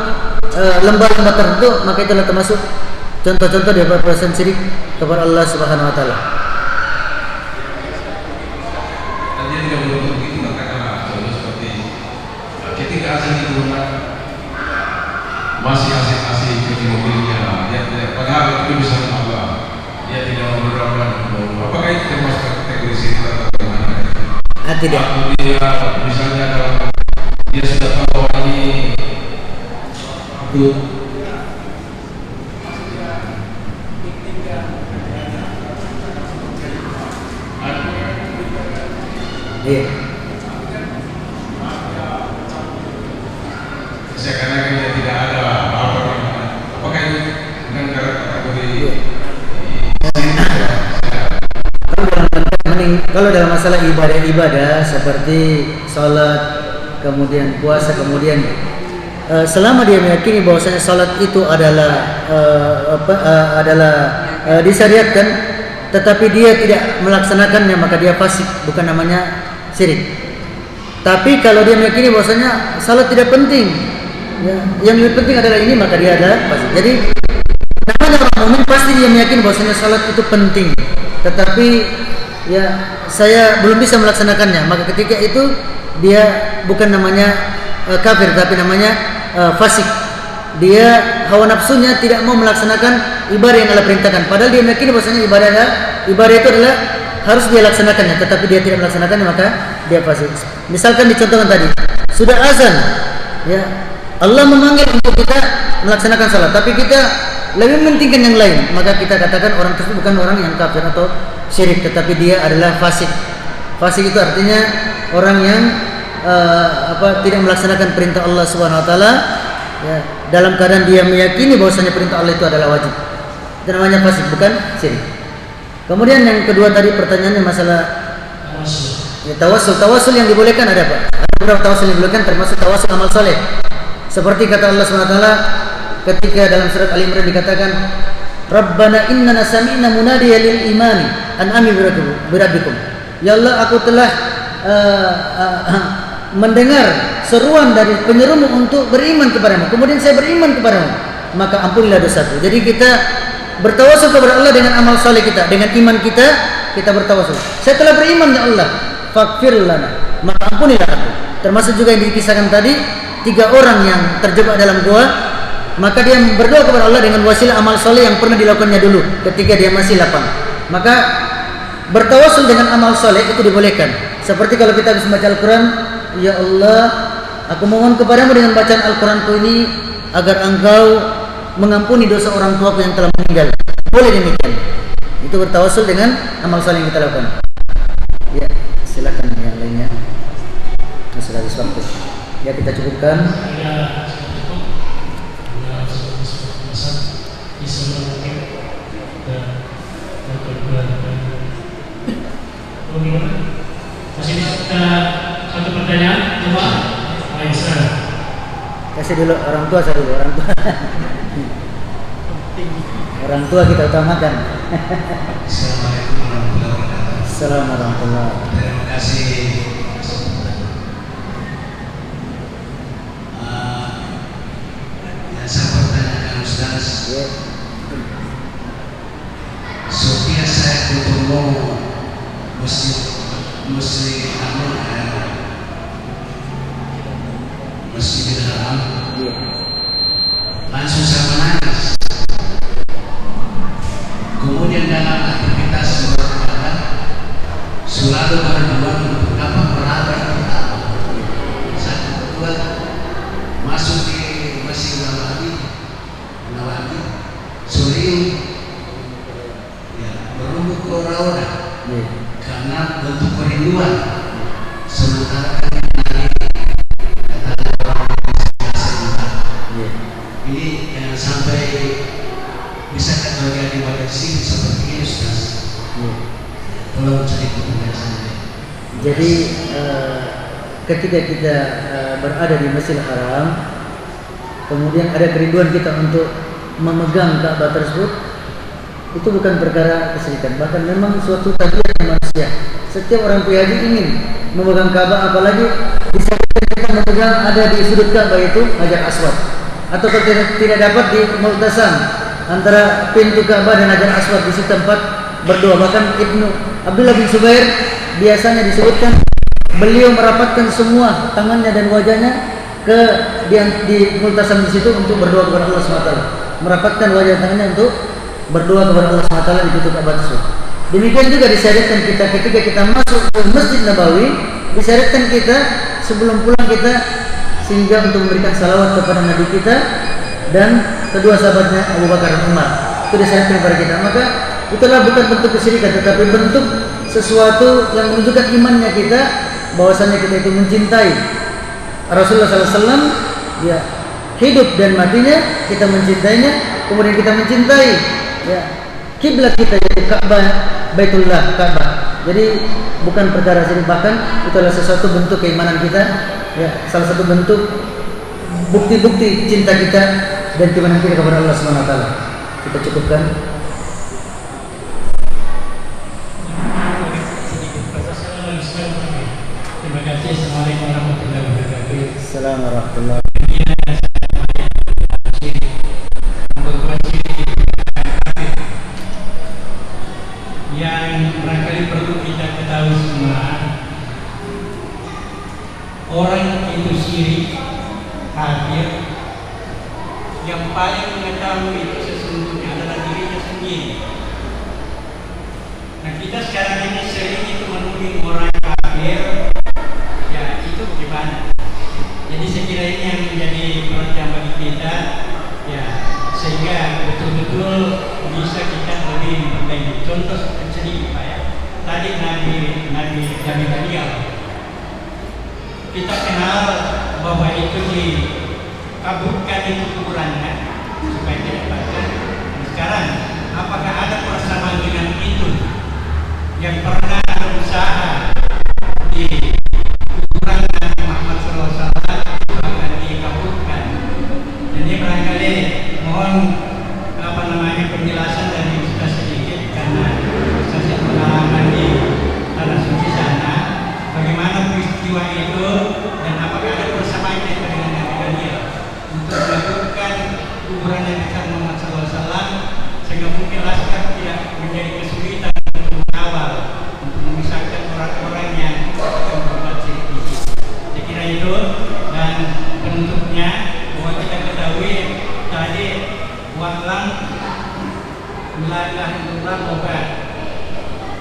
lembah-lembah tertentu, maka itulah termasuk contoh-contoh dari perbuatan syirik kepada Allah Subhanahu wa taala. Tadi tidak beruntung itu katakanlah contoh seperti ketika asing itu masih asik-asik cuci mobilnya, dia tidak padahal itu bisa Allah, dia tidak memberitahukan. Apakah itu termasuk kategori syirik atau bagaimana? Tidak. Dia misalnya kalau dia sudah tahu bahwa ini itu seakan-akan dia tidak ada apa-apa. Apakah itu dengan kategori kalau dalam masalah ibadah-ibadah seperti sholat, kemudian puasa, kemudian selama dia meyakini bahwasanya sholat itu adalah disyariatkan, tetapi dia tidak melaksanakannya, maka dia fasik, bukan namanya syirik. Tapi kalau dia meyakini bahwasanya salat tidak penting, ya, yang lebih penting adalah ini, maka dia adalah fasik. Jadi namanya orang mukmin pasti dia meyakini bahwasanya salat itu penting, tetapi ya saya belum bisa melaksanakannya, maka ketika itu dia bukan namanya kafir, tapi namanya fasik. Dia hawa nafsunya tidak mau melaksanakan ibadah yang Allah perintahkan, padahal dia meyakini bahwasanya ibadah itu adalah harus dia laksanakannya, tetapi dia tidak melaksanakannya, maka dia fasik. Misalkan dicontohkan tadi, sudah azan, ya Allah memanggil untuk kita melaksanakan salat, tapi kita lebih mementingkan yang lain, maka kita katakan orang tersebut bukan orang yang kafir atau syirik, tetapi dia adalah fasik. Fasik itu artinya orang yang tidak melaksanakan perintah Allah Subhanahu wa taala, ya, dalam keadaan dia meyakini bahwasanya perintah Allah itu adalah wajib. Itu namanya fasik, bukan syirik. Kemudian yang kedua tadi pertanyaannya masalah ya, tawasul yang dibolehkan ada apa? Ada beberapa tawasul yang dibolehkan, termasuk tawasul amal soleh. Seperti kata Allah SWT ketika dalam surat Al Imran dikatakan, Rabbana innana sami'na munadiyan lil imani an aminu birabbikum. Ya Allah, aku telah mendengar seruan dari penyerumu untuk beriman kepadamu. Kemudian saya beriman kepadamu, maka ampunilah dosaku. Jadi kita bertawasul kepada Allah dengan amal saleh kita, dengan iman kita, kita bertawasul. Saya telah beriman ya Allah, faghfir lana, maka ampunilah aku. Termasuk juga yang dikisahkan tadi, 3 orang yang terjebak dalam gua, maka dia berdoa kepada Allah dengan wasilah amal saleh yang pernah dilakukannya dulu ketika dia masih lapang. Maka bertawasul dengan amal saleh itu dibolehkan. Seperti kalau kita habis membaca Al-Quran, ya Allah, aku mohon kepadamu dengan bacaan Al-Quranku ini agar engkau mengampuni dosa orang tuaku yang telah meninggal. Boleh demikian. Itu bertawasul dengan amal saleh yang kita lakukan. Ya, silakan yang lainnya. Sudah habis waktu. Ya, kita cukupkan. Masih ada satu pertanyaan, coba. Ayo, sekarang. Kasih dulu orang tua, saya dulu orang tua. Orang tua kita utamakan. Assalamualaikum warahmatullahi wabarakatuh. Assalamualaikum warahmatullahi wabarakatuh. Terima kasih. Yang saya pertanyakan Ustaz, setiap saya ketemu Masjidil Haram, langsung saya menangis. Kemudian dalam aktivitas beribadah selalu berdua apa perabot pertama. Satu kedua masuk di Masjid Nawawi, sering ya berumur corona karena bentuk kerinduan. Sementara kan ini yang sampai bisa terjadi pada sini seperti ini Ustaz. Tolong cerita penjelasannya. Jadi ketika kita berada di Masjidil Haram, kemudian ada kerinduan kita untuk memegang Ka'bah tersebut, itu bukan perkara kesyirikan, bahkan memang suatu tabiat manusia. Setiap orang haji ingin memegang Ka'bah, apalagi bisa kita memegang ada di sudut Ka'bah itu Hajar Aswad, atau kalau tidak dapat di Multasam antara pintu Ka'bah dan Hajar Aswad, di situ tempat berdoa. Bahkan Ibnu Abdullah bin Zubair biasanya disebutkan beliau merapatkan semua tangannya dan wajahnya ke di Multasam di situ untuk berdoa kepada Allah SWT, merapatkan wajah tangannya untuk berdoa kepada Allah SWT di pintu Ka'bah tersebut. Demikian juga disyariatkan kita ketika kita masuk ke Masjid Nabawi, disyariatkan kita sebelum pulang kita sehingga untuk memberikan salawat kepada Nabi kita dan kedua sahabatnya Abu Bakar dan Umar. Itu disyariatkan kepada kita. Maka itulah bukan bentuk kesyirikan, tetapi bentuk sesuatu yang menunjukkan imannya kita, bahwasanya kita itu mencintai Rasulullah SAW, ya, hidup dan matinya kita mencintainya, kemudian kita mencintai ya kiblat kita yaitu Ka'bah, Baitullah, Ka'bah. Jadi bukan perkara syirik, bahkan itu adalah sesuatu bentuk keimanan kita, ya, salah satu bentuk bukti-bukti cinta kita dan keimanan kita kepada Allah Subhanahu wa taala. Kita cukupkan. Terima kasih. Assalamualaikum warahmatullahi wabarakatuh. Assalamualaikum warahmatullahi yang barangkali perlu kita ketahui semua, orang itu syirik kafir, yang paling mengetahui itu sesungguhnya adalah dirinya sendiri. Nah, kita sekarang ini sering itu menuding orang kafir, ya itu bagaimana? Jadi saya kira ini yang menjadi perhatian bagi kita, ya, sehingga betul-betul bisa kita lebih memperbaiki. Contoh sedikit Pak, ya. Tadi Nabi Daniel kita kenal bahwa itu kaburkan itu kuburannya supaya tidak batal. Sekarang apakah ada persamaan dengan itu yang pernah berusaha di kuburan Nabi Muhammad SAW akan dikaburkan? Jadi barangkali mohon penjelasan dari Ustaz sedikit, karena Ustaz yang pengalaman di tanah suci sana, bagaimana peristiwa itu dan apakah ada persamaan dengan Nabi Daniel untuk melakukan kuburan Nabi Muhammad SAW, sehingga mungkin laskar tidak menjadi kesulitan untuk mengawal, untuk memisahkan orang-orang yang akan berbuat syirik di situ. Saya kira itu, dan penutupnya bahwa kita ketahui tadi wa'lam la ilaha illallah, bahwa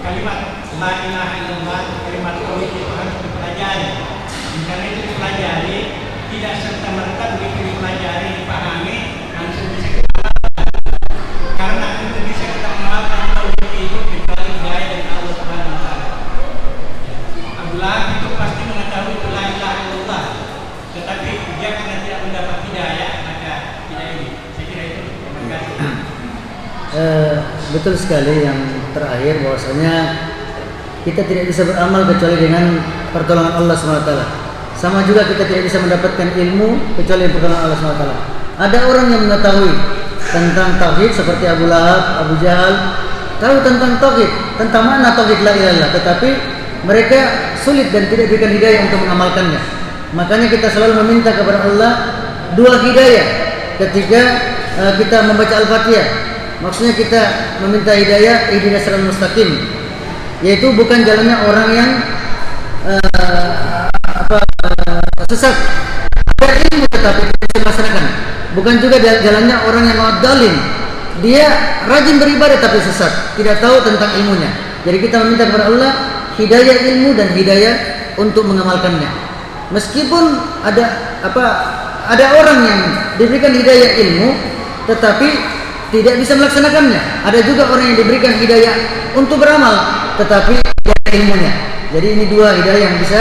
kalimat la ilaha illallah, kalimat tauhid itu harus dipelajari. Karena itu dipelajari, tidak serta-merta begitu dipelajari, dipahami, langsung bisa kita amalkan. Karena untuk bisa kita mengamalkan tauhid itu kecuali hidayah dari Allah Subhanahu wa taala. Abu Lahab itu pasti mengetahui itu la ilaha illallah, tetapi dia karena tidak mendapat hidayah, maka tidak ini. Saya kira itu. Terima kasih. Betul sekali yang terakhir, bahwasanya kita tidak bisa beramal kecuali dengan pertolongan Allah SWT. Sama juga kita tidak bisa mendapatkan ilmu kecuali dengan pertolongan Allah SWT. Ada orang yang mengetahui tentang tauhid seperti Abu Lahab, Abu Jahal, tahu tentang tauhid, tentang makna tauhid la ilaha illallah, tetapi mereka sulit dan tidak diberikan hidayah untuk mengamalkannya. Makanya kita selalu meminta kepada Allah dua hidayah ketika kita membaca Al-Fatihah. Maksudnya kita meminta hidayah, ihdinas siratal mustaqim, yaitu bukan jalannya orang yang sesat, ada ilmu tetapi tidak dilaksanakan. Bukan juga jalannya orang yang dhalim, dia rajin beribadah tapi sesat, tidak tahu tentang ilmunya. Jadi kita meminta kepada Allah hidayah ilmu dan hidayah untuk mengamalkannya. Meskipun ada orang yang diberikan hidayah ilmu tetapi tidak bisa melaksanakannya. Ada juga orang yang diberikan hidayah untuk beramal tetapi tidak ada ilmunya. Jadi ini dua hidayah yang bisa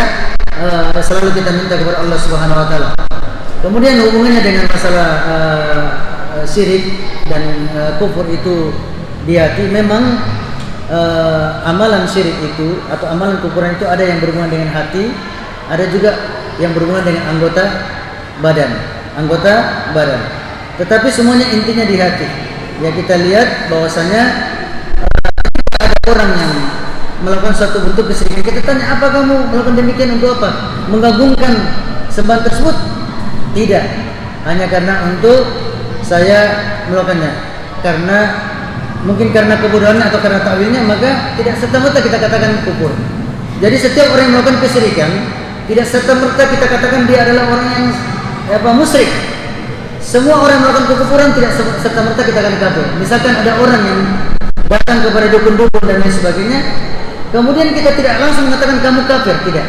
selalu kita minta kepada Allah Subhanahu wa taala. Kemudian hubungannya dengan masalah syirik dan kufur itu di hati, memang amalan syirik itu atau amalan kufuran itu ada yang berhubungan dengan hati, ada juga yang berhubungan dengan anggota badan. Tetapi semuanya intinya di hati. Ya, kita lihat bahwasanya ada orang yang melakukan suatu bentuk kesyirikan. Kita tanya, apa kamu melakukan demikian untuk apa? Mengagungkan sembahan tersebut? Tidak. Hanya karena untuk saya melakukannya. Karena mungkin karena kebodohan atau karena takwilnya, maka tidak serta-merta kita katakan kufur. Jadi setiap orang yang melakukan kesyirikan, tidak serta-merta kita katakan dia adalah orang yang musyrik. Semua orang yang melakukan kekufuran tidak serta-merta kita akan kafir. Misalkan ada orang yang datang kepada dukun-dukun dan lain sebagainya, kemudian kita tidak langsung mengatakan kamu kafir, tidak.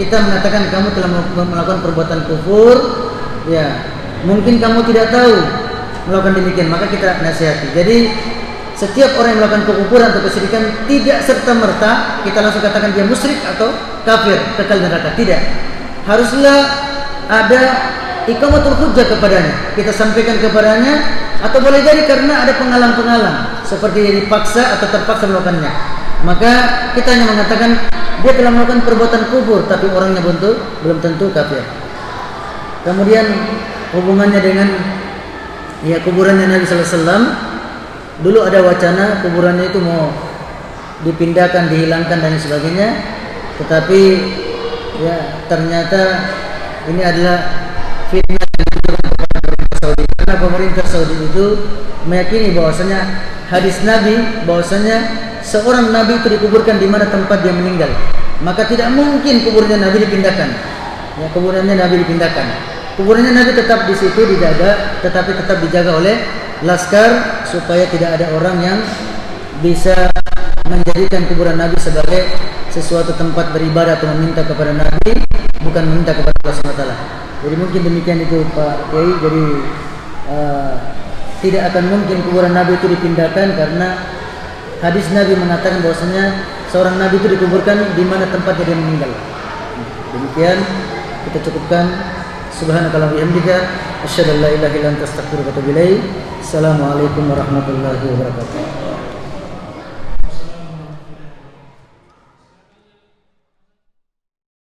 Kita mengatakan kamu telah melakukan perbuatan kufur. Ya, mungkin kamu tidak tahu melakukan demikian, maka kita nasihati. Jadi setiap orang yang melakukan kekufuran atau kesyirikan tidak serta-merta kita langsung katakan dia musyrik atau kafir, kekal neraka. Tidak. Haruslah ada iqamatul hujjah kepadanya, kita sampaikan kepadanya, atau boleh jadi karena ada penghalang-penghalang seperti dipaksa atau terpaksa melakukannya, maka kita hanya mengatakan dia telah melakukan perbuatan kufur tapi orangnya belum tentu kafir. Kemudian hubungannya dengan kuburannya Nabi SAW, dulu ada wacana kuburannya itu mau dipindahkan, dihilangkan dan sebagainya, tetapi ternyata ini adalah fitnah yang ditujukan kepada pemerintah Saudi, karena pemerintah Saudi itu meyakini bahwasanya hadis Nabi bahwasanya seorang Nabi itu dikuburkan di mana tempat dia meninggal, maka tidak mungkin kuburnya Nabi dipindahkan. Ya, kuburannya Nabi dipindahkan. Kuburannya Nabi tetap di situ dijaga, tetapi tetap dijaga oleh laskar supaya tidak ada orang yang bisa menjadikan kuburan Nabi sebagai sesuatu tempat beribadah atau meminta kepada Nabi, bukan meminta kepada Allah SWT. Jadi mungkin demikian itu Pak Kiai. Jadi tidak akan mungkin kuburan Nabi itu dipindahkan karena hadis Nabi mengatakan bahwasanya seorang Nabi itu dikuburkan di mana tempatnya dia meninggal. Demikian kita cukupkan. Subhanakallahumma wa bihamdika asyhadu an la ilaha illa anta astaghfiruka wa atubu ilaik. Assalamualaikum warahmatullahi wabarakatuh.